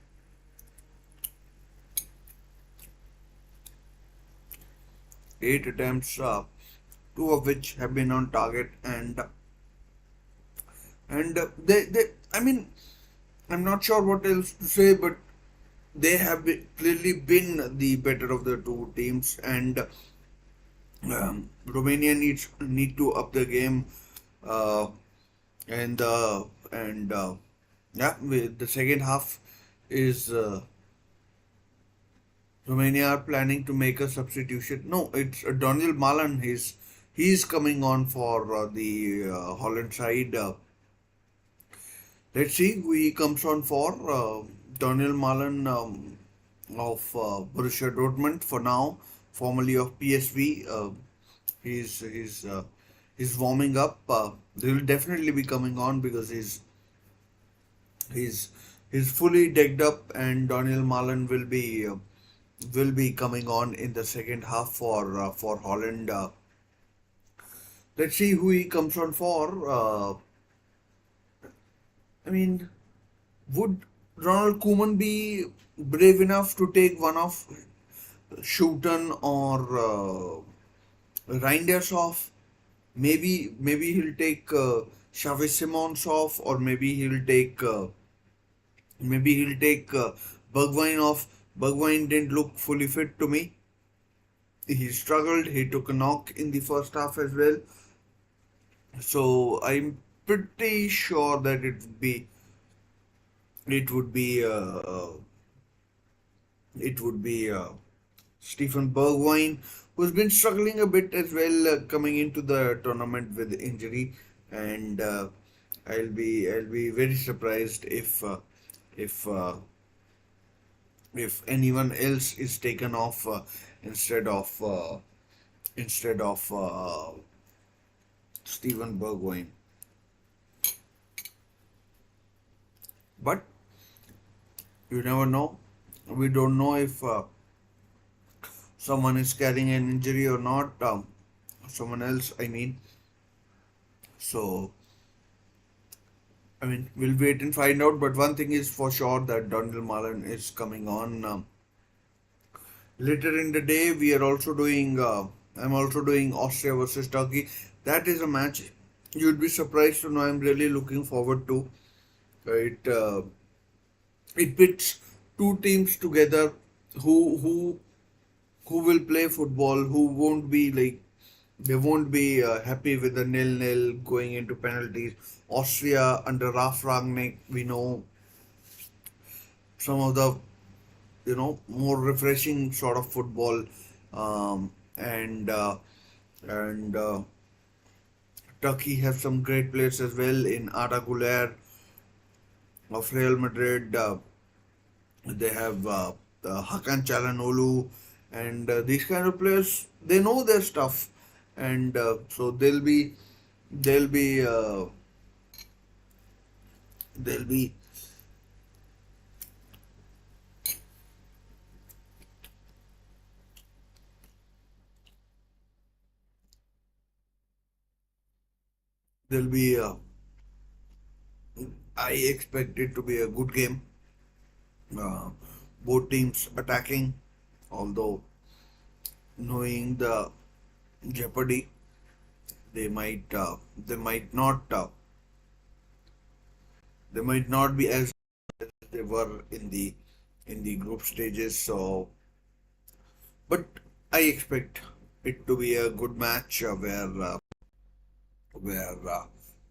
8 attempts, two of which have been on target, and they I mean, I'm not sure what else to say, but they have clearly been the better of the two teams, and Romania need to up the game, uh, and yeah, the second half is Romania are planning to make a substitution. No, it's Daniel Malan. He's coming on for the Holland side. Let's see who he comes on for. Daniel Malan of Borussia Dortmund for now, formerly of PSV. He's he's uh, he's warming up. He will definitely be coming on because he's he's fully decked up, and Daniel Malan will be coming on in the second half for Holland. Let's see who he comes on for. I mean, would Ronald Koeman be brave enough to take one of Shooten or Reinders off? Maybe he'll take Xavi Simons off, or maybe he'll take Bergwijn off. Bergwijn didn't look fully fit to me. He struggled. He took a knock in the first half as well. So I'm pretty sure that it would be it would be Stephen Bergwijn, who's been struggling a bit as well coming into the tournament with injury, and I'll be very surprised if uh, if anyone else is taken off instead of instead of Stephen Bergwijn. But you never know. We don't know if someone is carrying an injury or not. Someone else, I mean. So, I mean, we'll wait and find out. But one thing is for sure that Daniel Malan is coming on. Later in the day, we are also doing. I'm also doing Austria versus Turkey. That is a match you'd be surprised to know. I'm really looking forward to. It it pits two teams together who who who will play football, who won't be like they won't be happy with the nil-nil going into penalties. Austria under Ralf Rangnick, we know some of the more refreshing sort of football, and Turkey have some great players as well in Arda Güler of Real Madrid. They have Hakan Çalhanoğlu, and these kind of players. They know their stuff, and so they'll be they'll be they'll be. I expect it to be a good game. Uh, both teams attacking, although knowing the jeopardy, they might not they might not be as they were in the group stages. So, but I expect it to be a good match where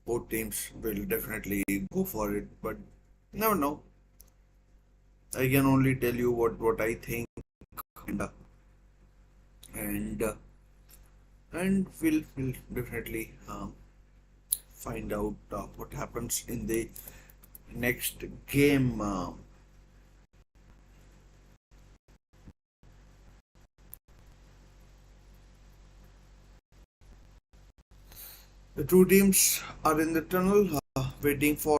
both teams will definitely go for it. But never know. I can only tell you what I think, and and uh, and we'll definitely find out what happens in the next game. The two teams are in the tunnel, waiting for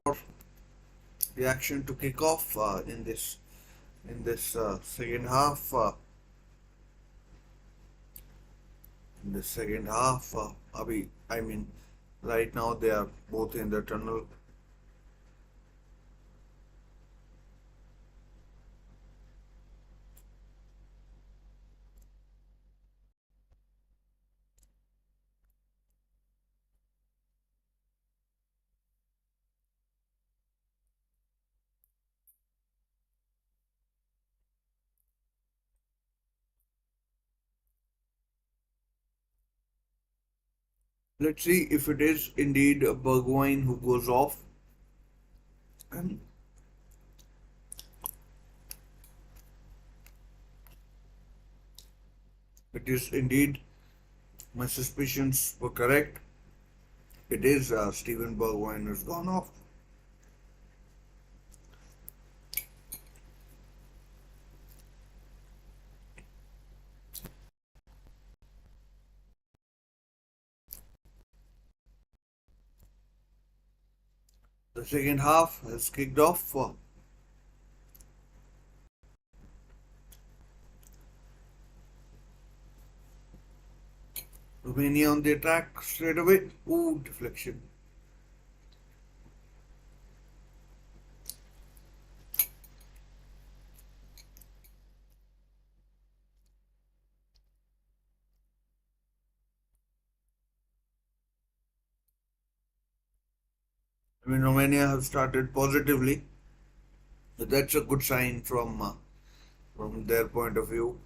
the action to kick off in this second half. In the second half, I mean, right now they are both in the tunnel. Let's see if it is indeed a Bergwijn who goes off. And it is indeed, my suspicions were correct. It is Steven Bergwijn who's gone off. The second half has kicked off for Romania on the attack straight away. Ooh, deflection. I mean, Romania have started positively. That's a good sign from their point of view.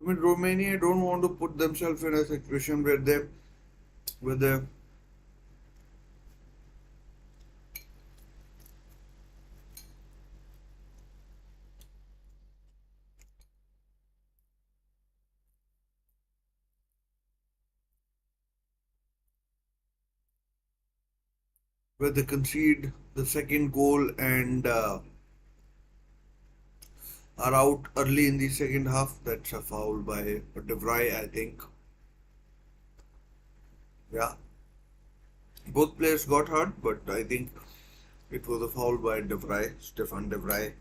I mean, Romania don't want to put themselves in a situation where they concede the second goal and are out early in the second half. That's a foul by De Vrij, I think. Yeah, both players got hurt, but I think it was a foul by De Vrij, Stefan De Vrij.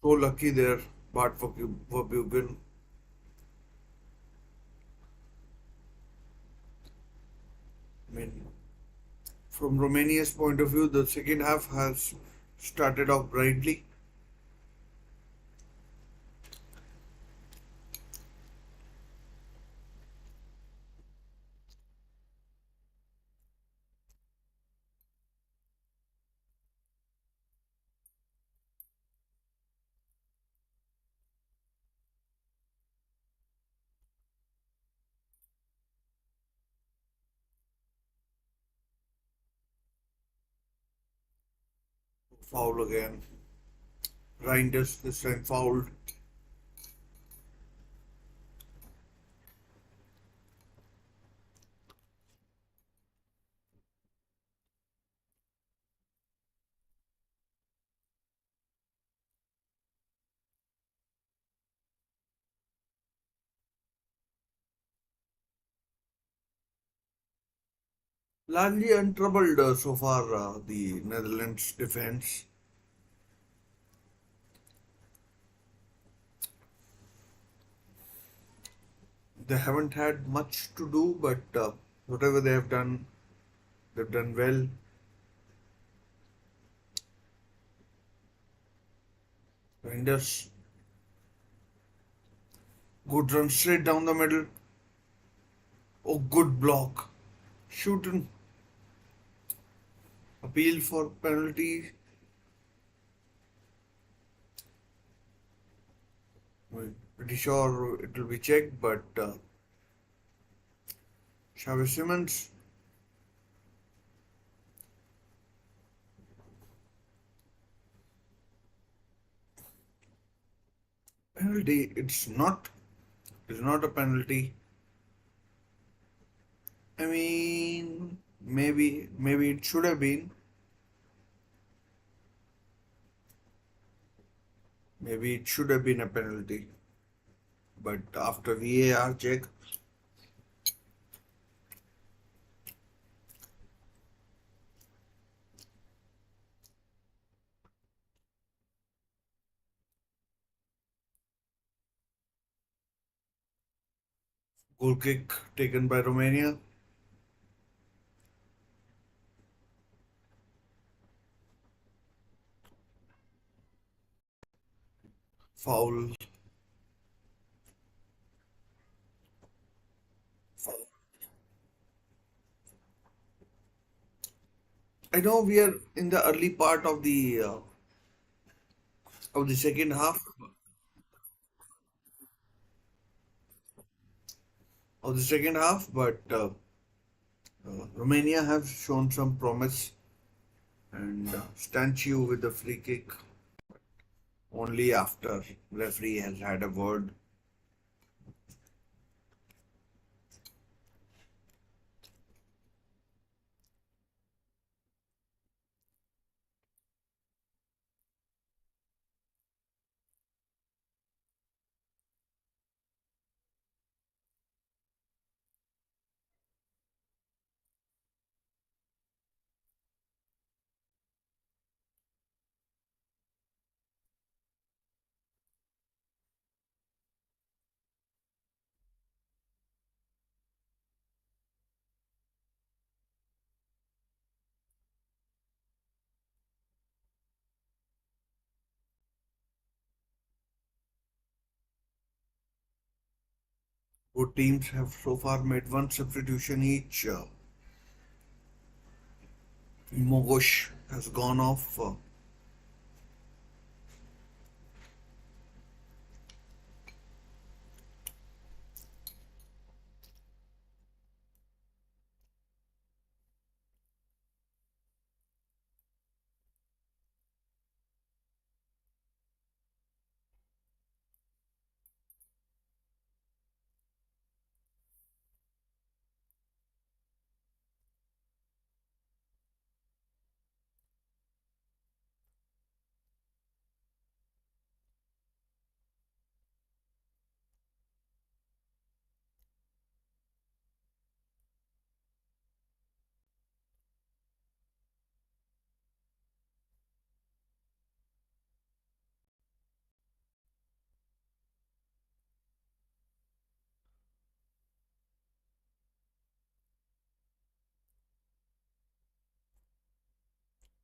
So lucky there, but for Bugan. I mean, from Romania's point of view, the second half has started off brightly. Foul again. Reinders this time fouled. Largely untroubled so far, the Netherlands defense. They haven't had much to do, but whatever they have done, they've done well. Reinders, good run straight down the middle. Oh, good block. Shooting. Appeal for penalty. It Pretty sure it will be checked, but Xavi Simons, penalty. It's not. It's not a penalty. I mean, maybe it should have been. Maybe it should have been a penalty. But after VAR check, goal kick taken by Romania, foul. I know we are in the early part of the second half, but Romania have shown some promise and stand you with the free kick only after referee has had a word. Both teams have so far made one substitution each. Mogosh has gone off.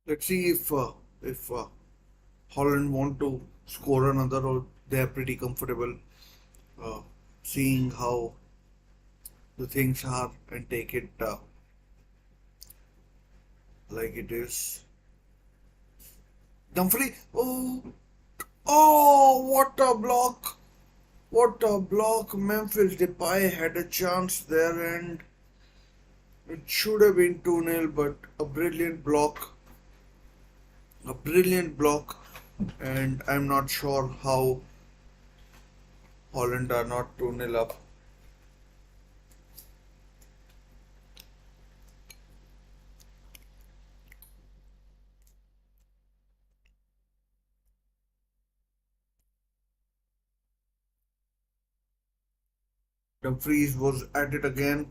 Let's see if Holland want to score another, or they are pretty comfortable uh, seeing how the things are and take it like it is. Dumfries, what a block! What a block! Memphis Depay had a chance there, and it should have been 2-0, but a brilliant block, and I'm not sure how Holland are not 2-0 up. Dumfries was at it again.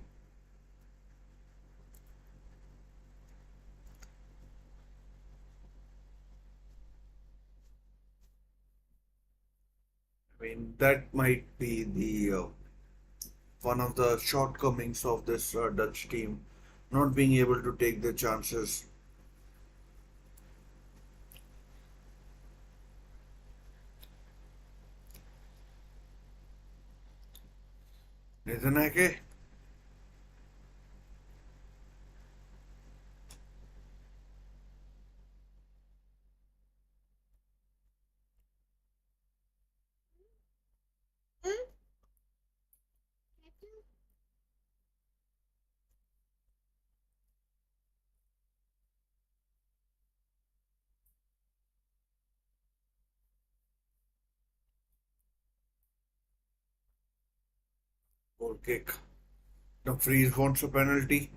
I mean, that might be the one of the shortcomings of this Dutch team, not being able to take the chances. Nathan Ake, Goal kick. The freeze wants a penalty.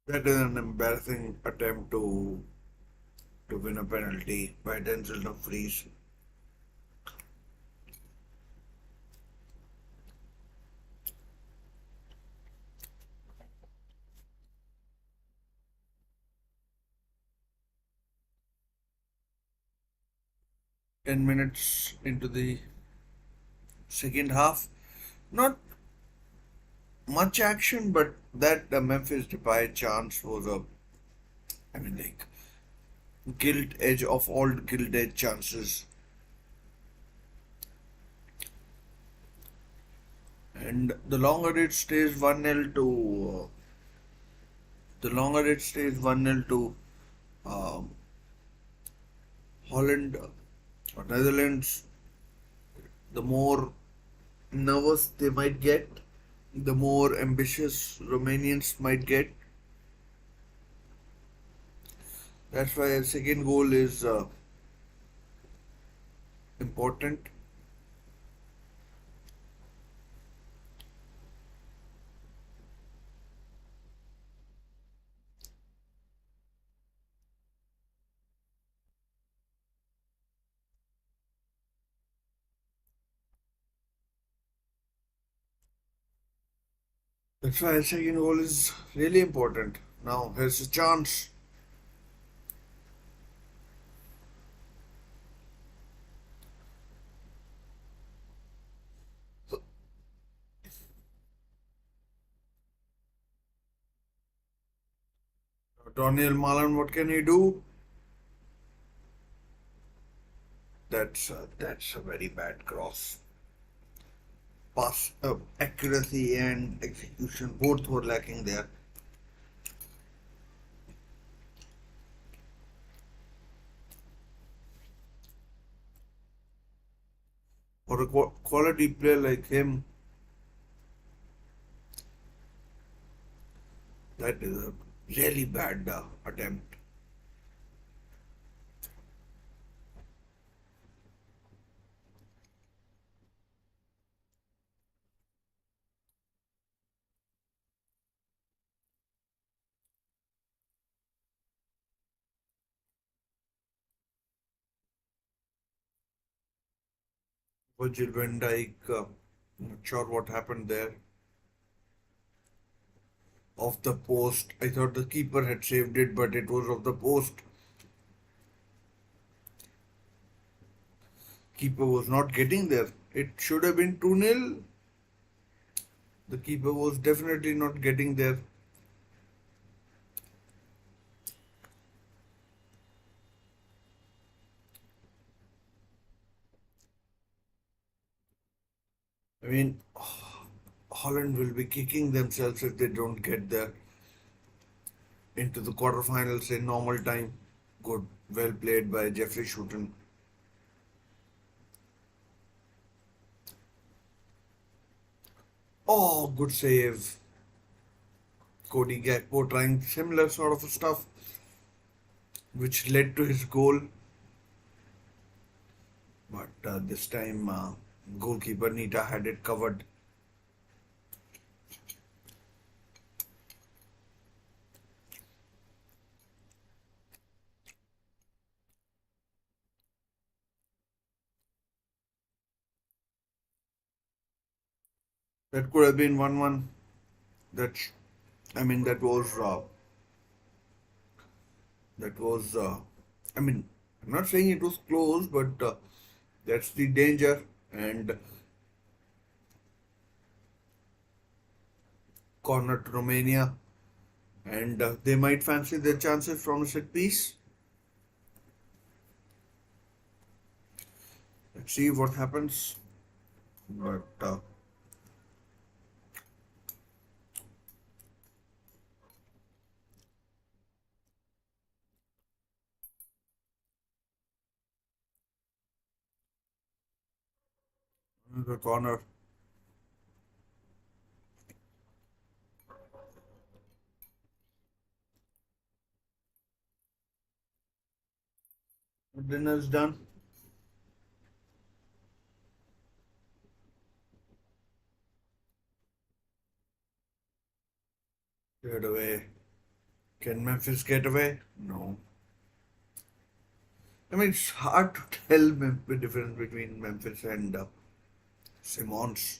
'That is an embarrassing attempt to win a penalty by Denzel Dumfries. Ten minutes into the second half, not much action, but that Memphis Depay chance was a, I mean, like gilt edge of all gilt edge chances. And the longer it stays 1-0 to um, Holland or Netherlands, the more nervous they might get, the more ambitious Romanians might get. That's why a second goal is important. That's why a second goal is really important. Now here's a chance. Daniel Malan, what can he do? That's a very bad cross. Pass accuracy and execution both were lacking there. For a quality player like him, that is a really bad attempt. Virgil van Dijk, not sure what happened there. Off the post. I thought the keeper had saved it, but it was off the post. Keeper was not getting there. It should have been 2-0. The keeper was definitely not getting there. I mean, Holland will be kicking themselves if they don't get there into the quarterfinals in normal time. Good, well played by Jeffrey Shooten. Oh, good save. Cody Gakpo trying similar sort of stuff, which led to his goal. But this time, goalkeeper Nita had it covered. That could have been 1-1. That, I mean, that was. I mean, I'm not saying it was close, but that's the danger. And corner to Romania, and they might fancy their chances from a set piece. Let's see what happens. But The corner. Dinner's done. Get away. Can Memphis get away? No. I mean, it's hard to tell the difference between Memphis and Simmons.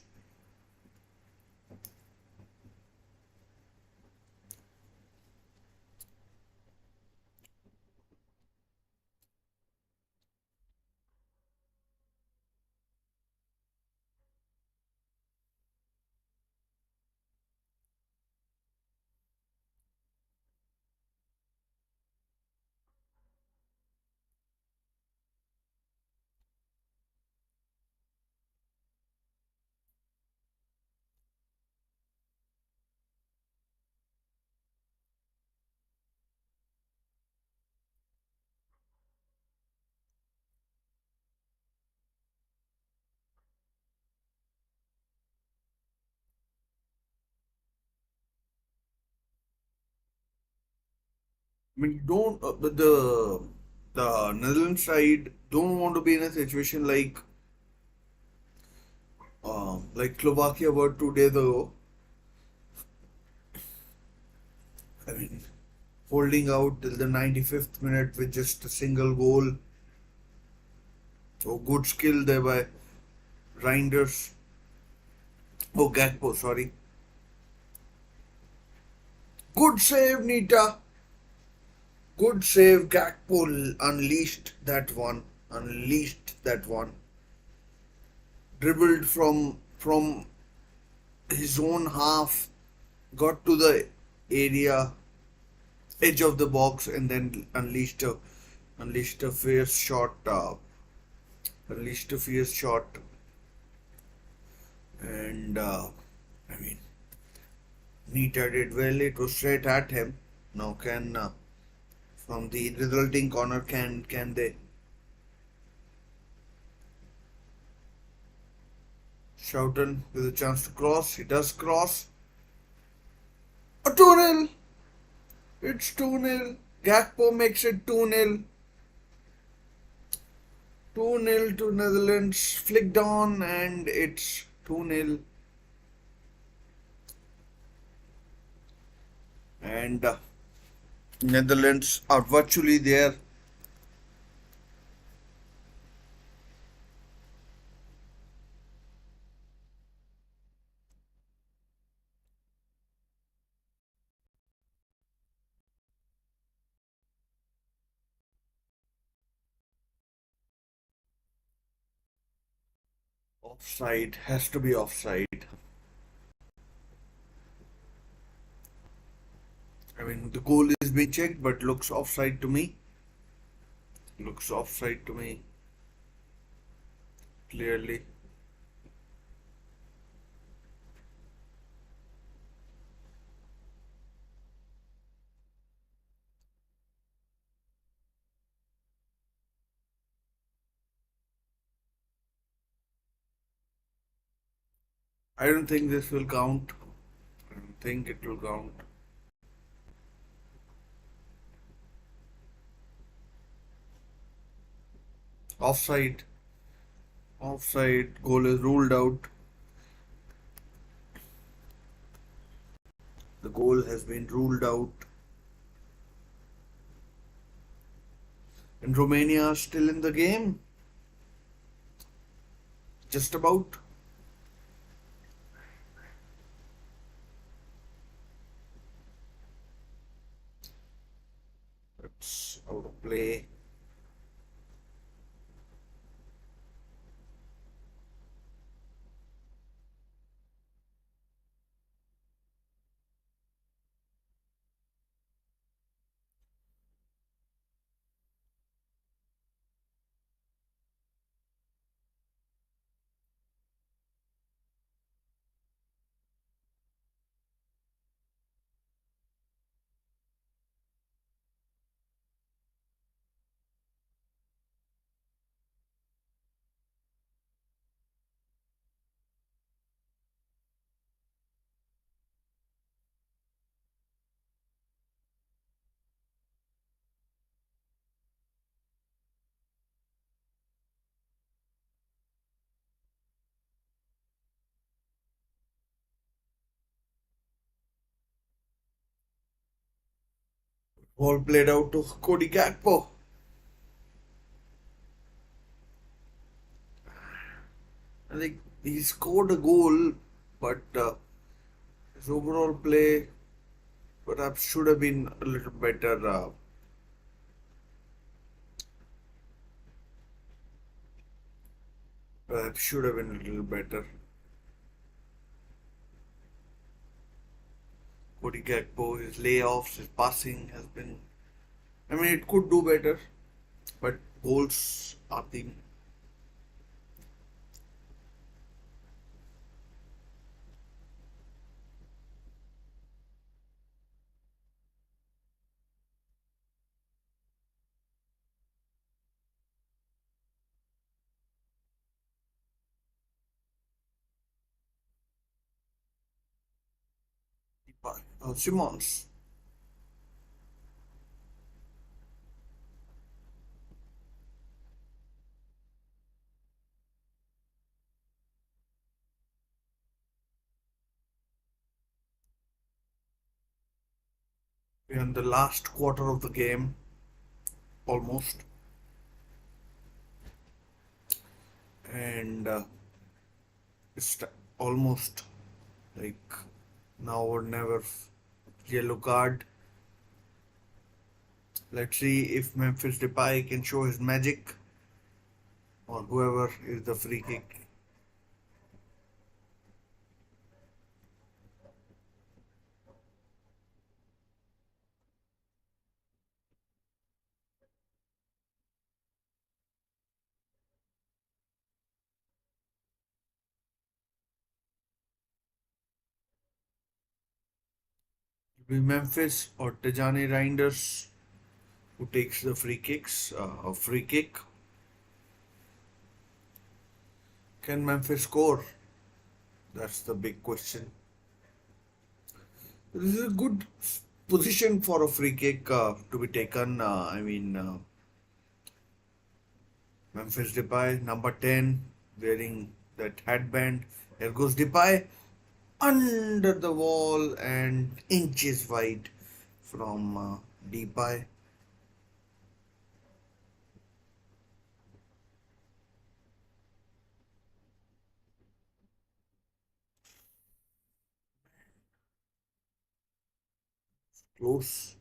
I mean, don't the Netherlands side don't want to be in a situation like Slovakia were 2 days ago. I mean, holding out till the 95th minute with just a single goal. Oh, good skill there by Reinders. Oh, Gakpo, sorry. Good save, Nita. Good save. Gakpo unleashed that one. Unleashed that one. Dribbled from his own half, got to the area, edge of the box, and then unleashed a fierce shot. Unleashed a fierce shot, and I mean, Nita did well. It was straight at him. Now can from the resulting corner can they Shouton with a chance to cross. He does cross. A 2-0. It's 2-0. Gakpo makes it 2-0. 2-0 to Netherlands. Flicked on and it's 2-0. And Netherlands are virtually there. Offside. Has to be offside. I mean, the goal is being checked, but looks offside to me. Looks offside to me. Clearly. I don't think this will count. I don't think it will count. Offside. Offside. Goal is ruled out. The goal has been ruled out. And Romania are still in the game. Just about. It's out of play. Ball played out to Cody Gakpo. I think he scored a goal, but his overall play perhaps should have been a little better. Perhaps should have been a little better. Cody Gakpo, his layoffs, his passing has been. I mean, it could do better, but goals are the Simons. We're in the last quarter of the game, almost, and it's almost like now or never. Yellow card. Let's see if Memphis Depay can show his magic, or whoever is the free kick. Will Memphis or Tejani Reinders who takes the free kicks? A free kick. Can Memphis score? That's the big question. This is a good position for a free kick to be taken. Memphis Depay, number 10, wearing that headband. Here goes Depay under the wall and inches wide from Depay. Close.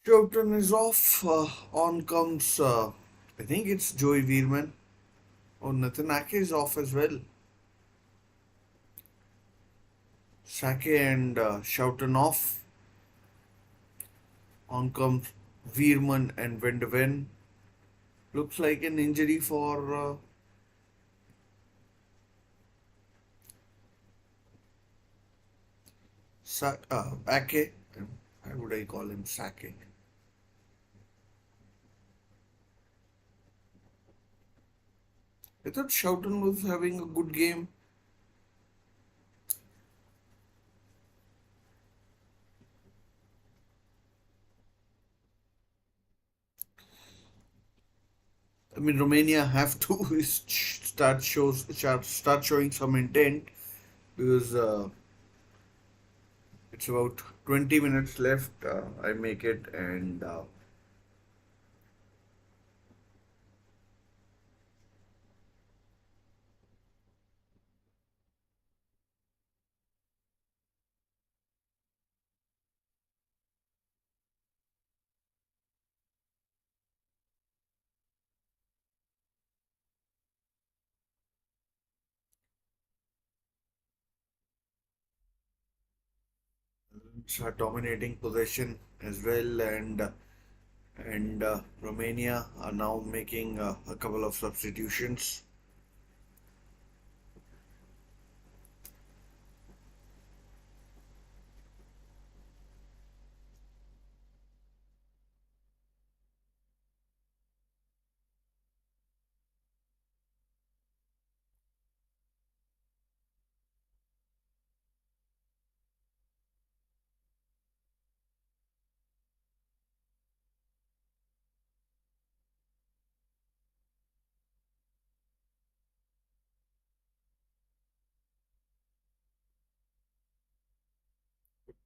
Shoughton is off. On comes, I think it's Joey Veerman. Oh, Nathan Ake is off as well. Sake and Shoughton off. On comes Veerman and Van de Ven. Looks like an injury for Ake. Why would I call him Sake? I thought Shoughton was having a good game. I mean, Romania have to start showing some intent because it's about 20 minutes left. I make it and start dominating possession as well. And Romania are now making a couple of substitutions.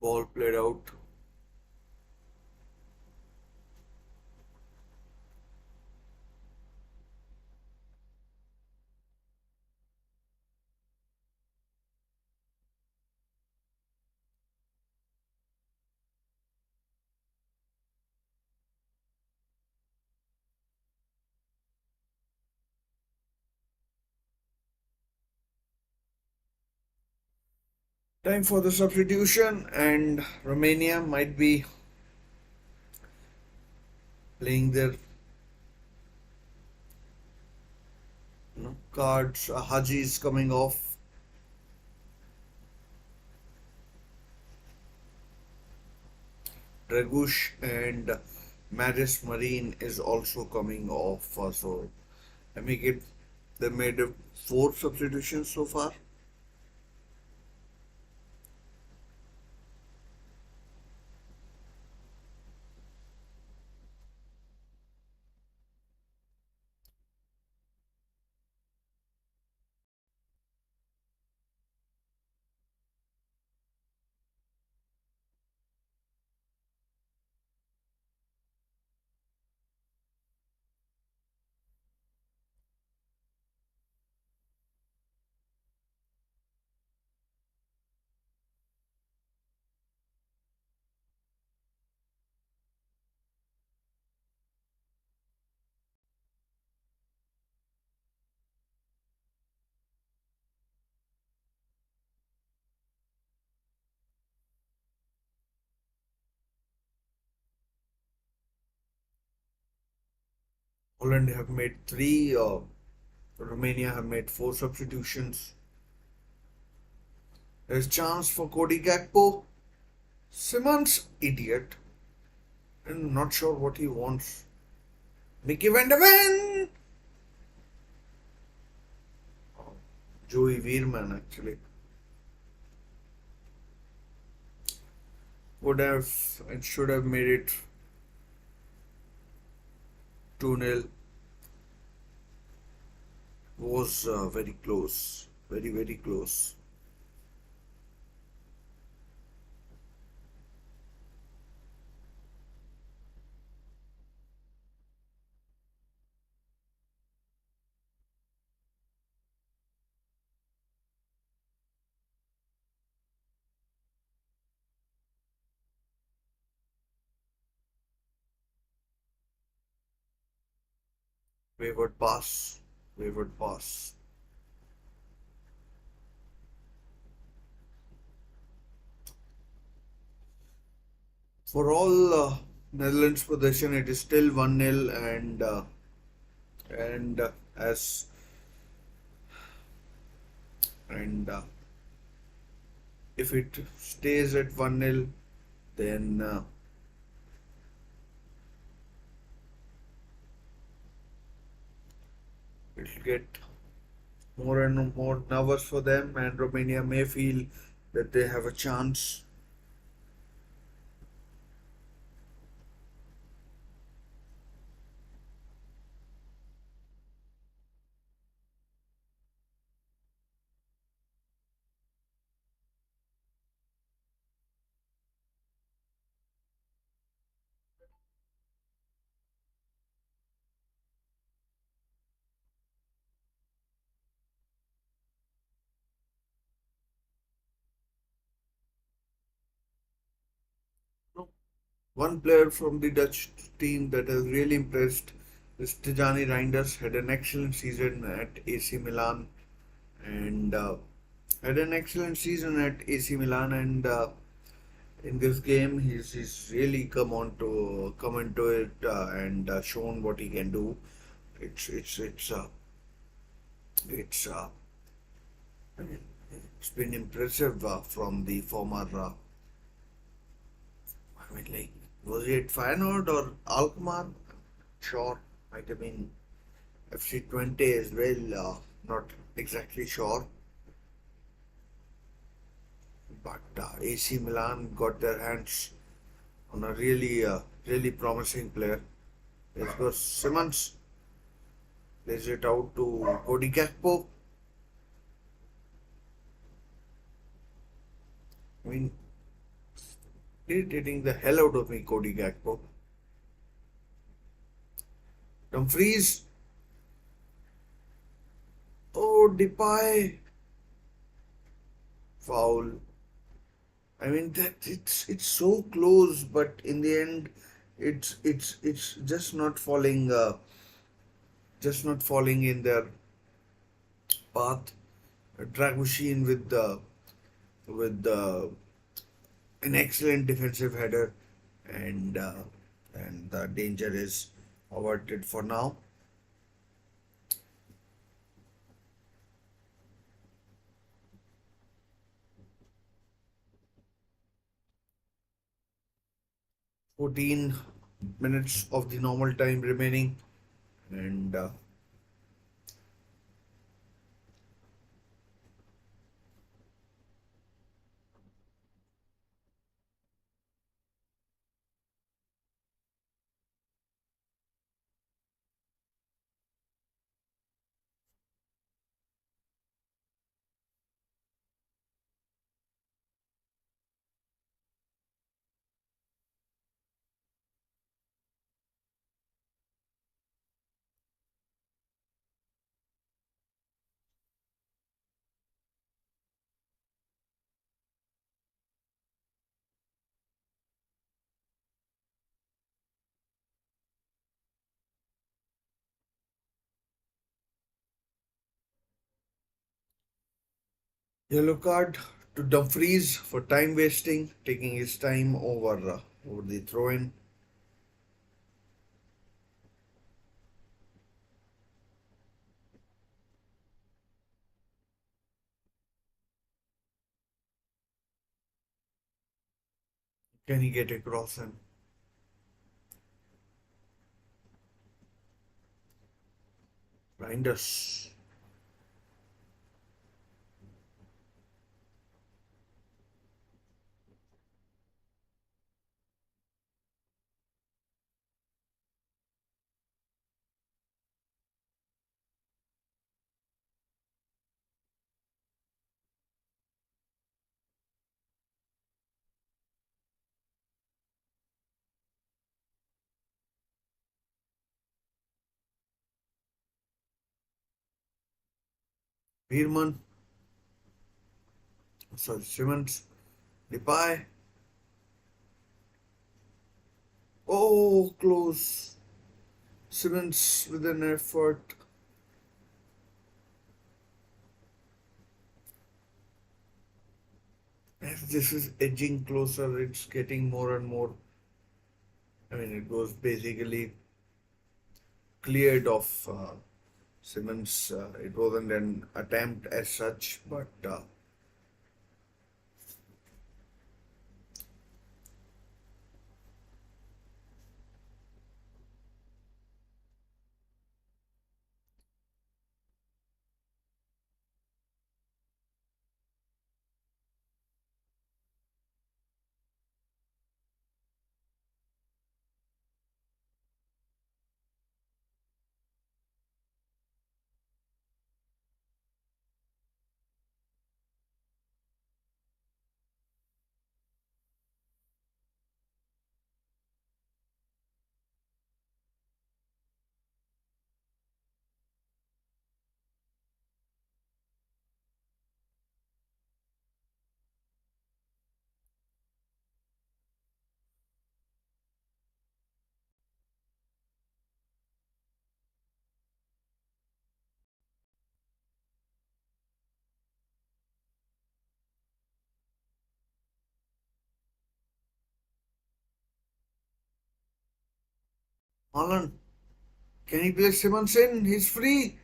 Ball played out. Time for the substitution, and Romania might be playing their cards. Haji is coming off. Dragush and Maris Marine is also coming off. So let me get they made four substitutions so far. Holland have made three. Romania have made four substitutions. There's chance for Cody Gakpo. Simmons, idiot. I'm not sure what he wants. Mickey Van de Ven! Joey Veerman, actually. Would have and should have made it 2-0. Was very close. Very, very close. Wayward pass. Wayward pass. For all Netherlands possession, it is still 1-0, and as and if it stays at 1-0, then it'll get more and more nervous for them, and Romania may feel that they have a chance. One player from the Dutch team that has really impressed is Tijani Reinders. Had an excellent season at AC Milan, and had an excellent season at AC Milan, and in this game he's really come into it and shown what he can do. It's it's it's uh, it's I mean, it's been impressive from the former. I mean, like, was it Feyenoord or Alkmaar? Sure, might have been FC20 as well. Not exactly sure, but AC Milan got their hands on a really promising player. Let's go. Simmons plays it out to Cody Gakpo. I mean, irritating the hell out of me, Cody Gakpo. Dumfries. Oh, Depay. Foul. I mean that it's so close, but in the end, it's just not falling in their path. A drag machine with an excellent defensive header, and the danger is averted for now. 14 minutes of the normal time remaining, and yellow card to Dumfries for time wasting, taking his time over the throw in. Can he get across him? Blinders. Bierman. Sorry, Simmons. Depay. Oh, close. Simmons with an effort. As this is edging closer, it's getting more and more. I mean, it was basically cleared of Simmons. It wasn't an attempt as such, but Holland, can he play Simmons in? He's free.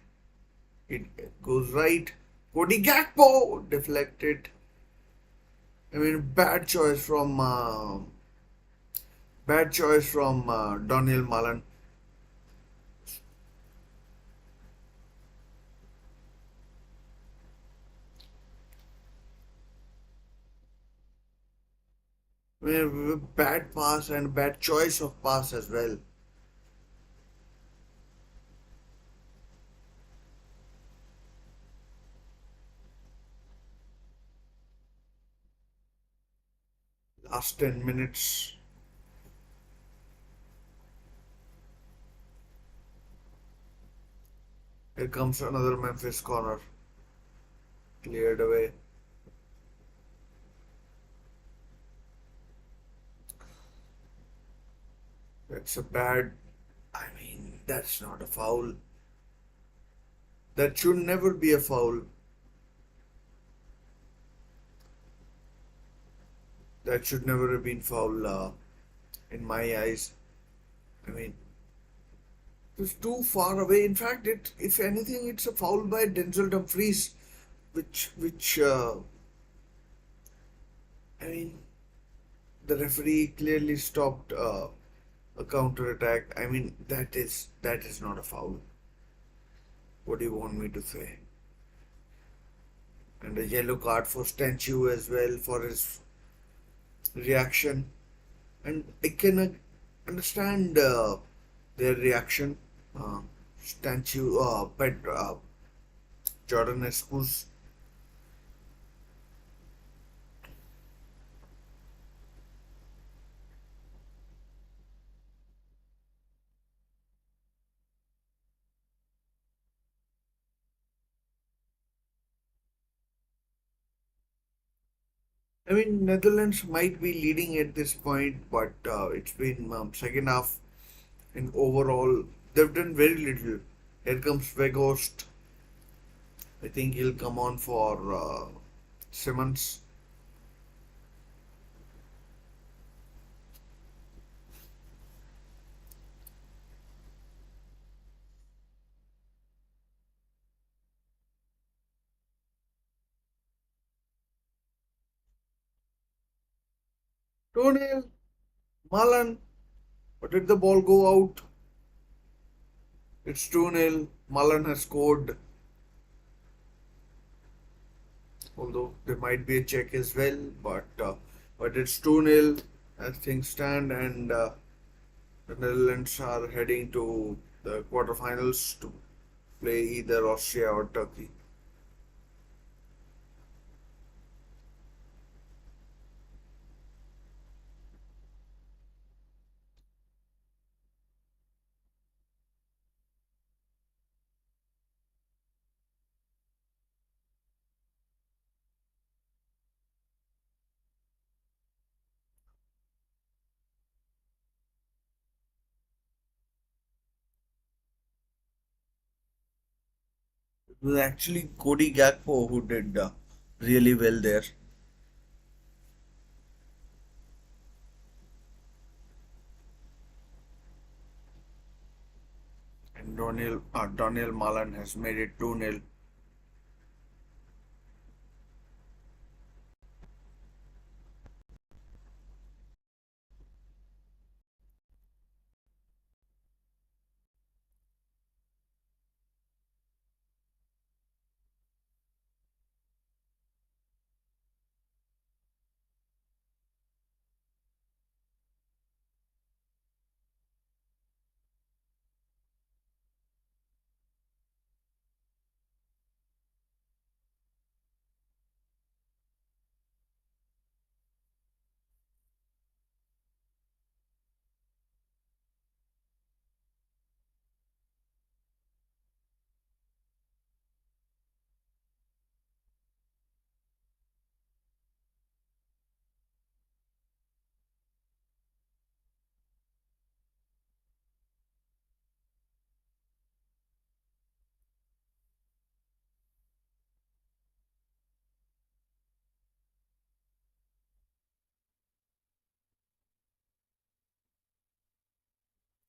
It goes right. Cody Gakpo deflected. I mean, bad choice from Daniel Malan. I mean, bad pass and bad choice of pass as well. last 10 minutes. Here comes another Memphis corner. Cleared away. That's a bad. I mean, that's not a foul. That should never be a foul. That should never have been foul in my eyes. I mean, it was too far away. In fact, if anything, it's a foul by Denzel Dumfries, which I mean, the referee clearly stopped a counter attack. I mean, that is not a foul. What do you want me to say? And a yellow card for Statue as well for his reaction. And I can understand their reaction. Statue, Jordan Escus. I mean, Netherlands might be leading at this point, but it's been second half, and overall they've done very little. Here comes Weghorst. I think he'll come on for Simmons. Tonil, Malan, but did the ball go out? It's 2-0. Malan has scored, although there might be a check as well, but it's 2-0 as things stand, and the Netherlands are heading to the quarterfinals to play either Austria or Turkey. It was actually Cody Gakpo who did really well there. And Daniel Malan has made it 2-0.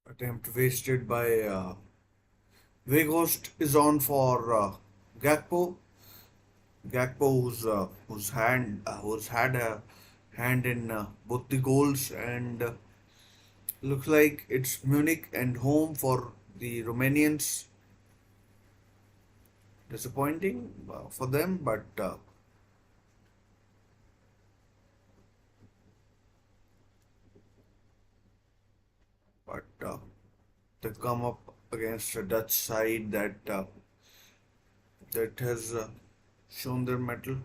Attempt wasted by Weghorst is on for Gakpo. Gakpo, who's had a hand in both the goals, and looks like it's Munich and home for the Romanians. Disappointing for them, but they come up against a Dutch side that has shown their mettle.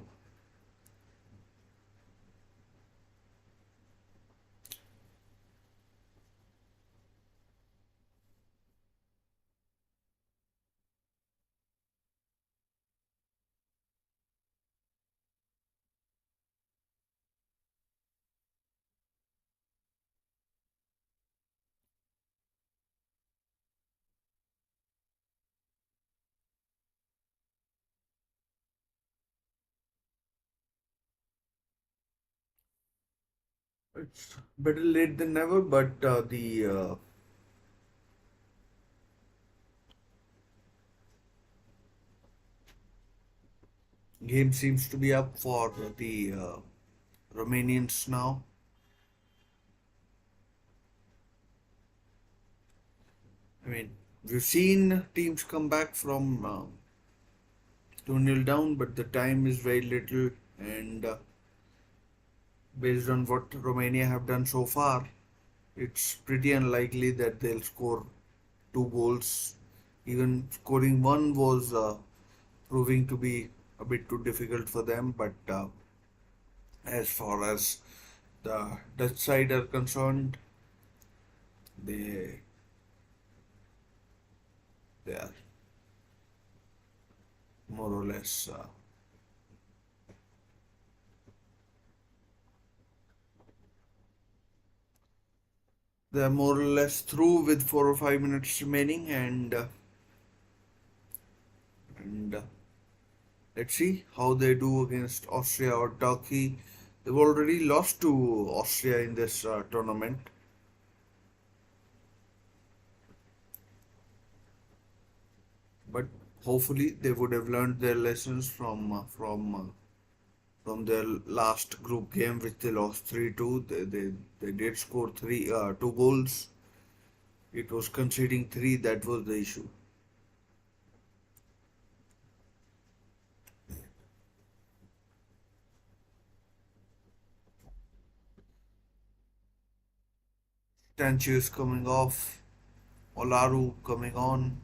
It's better late than never, but the game seems to be up for the Romanians now. I mean, we've seen teams come back from 2-0 down, but the time is very little, and based on what Romania have done so far, it's pretty unlikely that they'll score two goals. Even scoring one was proving to be a bit too difficult for them, but as far as the Dutch side are concerned, they they are more or less through with 4 or 5 minutes remaining, and let's see how they do against Austria or Turkey. They've already lost to Austria in this tournament, but hopefully they would have learned their lessons from their last group game, which they lost 3-2. They did score two goals. It was conceding three that was the issue. Stanchu is coming off. Olaru coming on.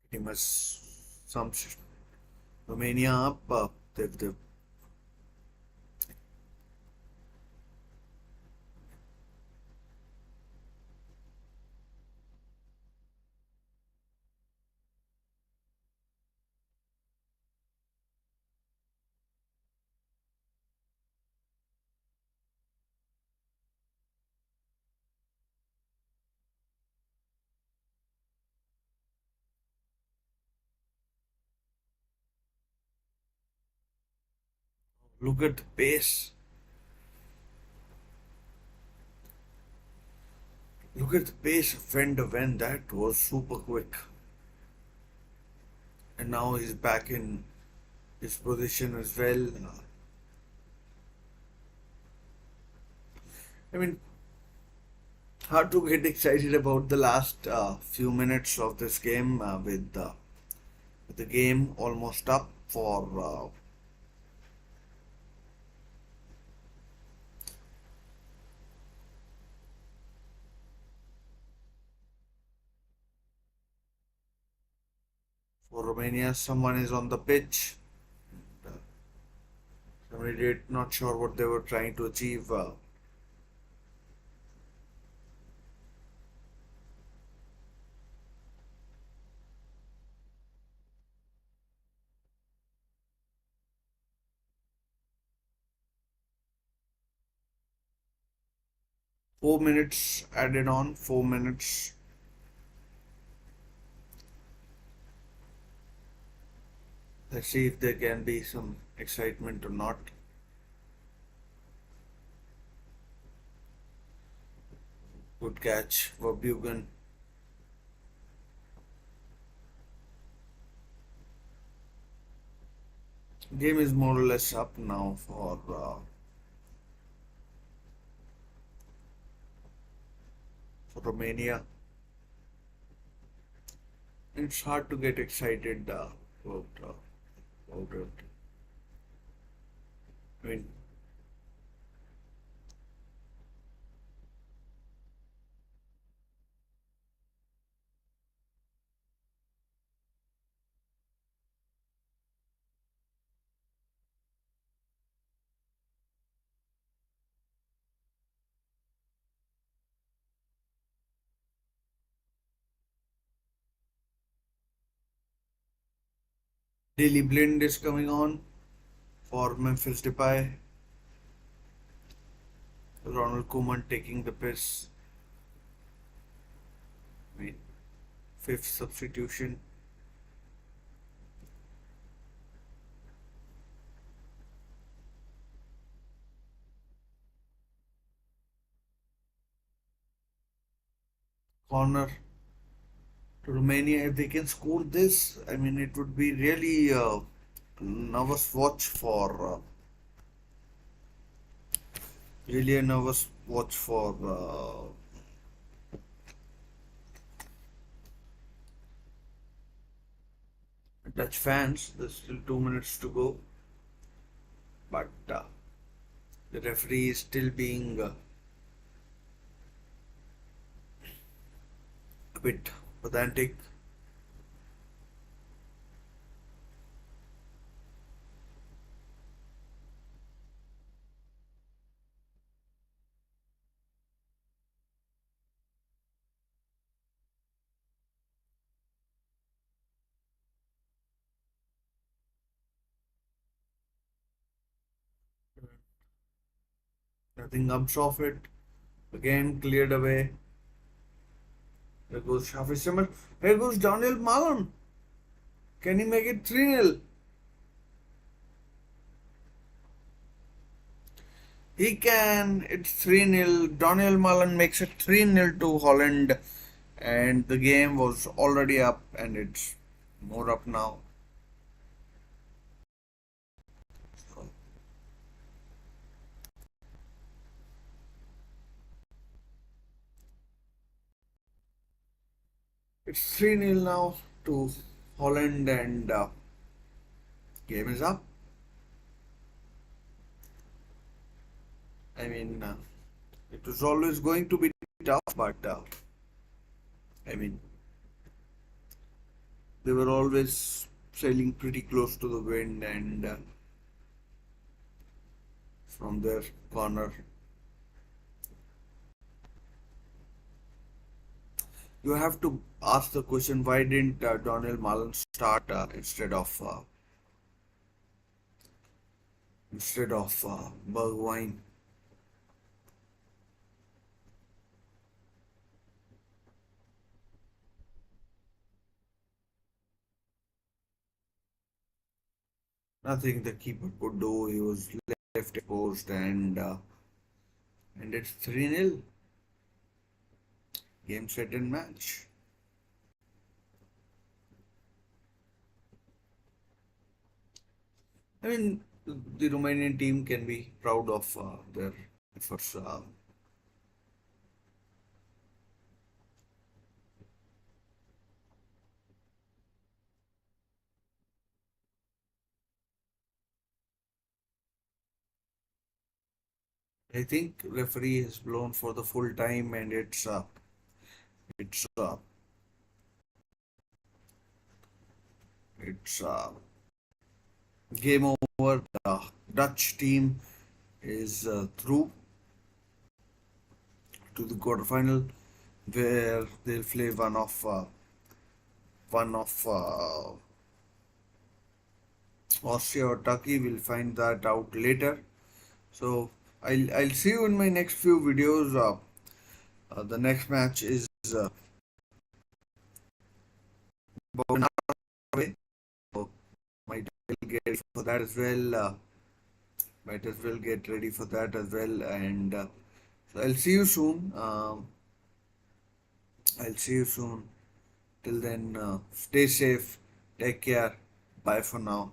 Pretty much some Romania up. They've look at the pace. Look at the pace of Van de Ven. That was super quick. And now he's back in his position as well. I mean, hard to get excited about the last few minutes of this game with the game almost up for Romania. Someone is on the pitch. Uh, Somebody did not sure what they were trying to achieve. 4 minutes added on. 4 minutes. Let's see if there can be some excitement or not. Good catch, Verbugen. Game is more or less up now for Romania. It's hard to get excited about it. I mean, Daily Blind is coming on for Memphis Depay. Ronald Koeman taking the piss. I mean, fifth substitution. Corner to Romania. If they can score this, I mean, it would be really nervous watch for really a nervous watch for Dutch fans. There's still 2 minutes to go, but the referee is still being a bit pedantic. Nothing comes of it. Again cleared away. There goes Shafi Simmer. Here goes Daniel Malon. Can he make it 3-0? He can. It's 3-0. Daniel Malon makes it 3-0 to Holland. And the game was already up and it's more up now. So it's 3-0 now to Holland and game is up. I mean, it was always going to be tough, but I mean, they were always sailing pretty close to the wind and from their corner. You have to ask the question: why didn't Daniel Malin start instead of Bergwijn? Nothing the keeper could do. He was left exposed, and it's 3-0. Game, set, and match. I mean, the Romanian team can be proud of their efforts. I think referee has blown for the full time, and it's it's game over. The Dutch team is through to the quarterfinal, where they'll play one of Austria or Turkey. We'll find that out later. So I'll see you in my next few videos. The next match is about an hour away. So might well get ready for that as well. Might as well get ready for that as well. And so I'll see you soon. I'll see you soon. Till then, stay safe. Take care. Bye for now.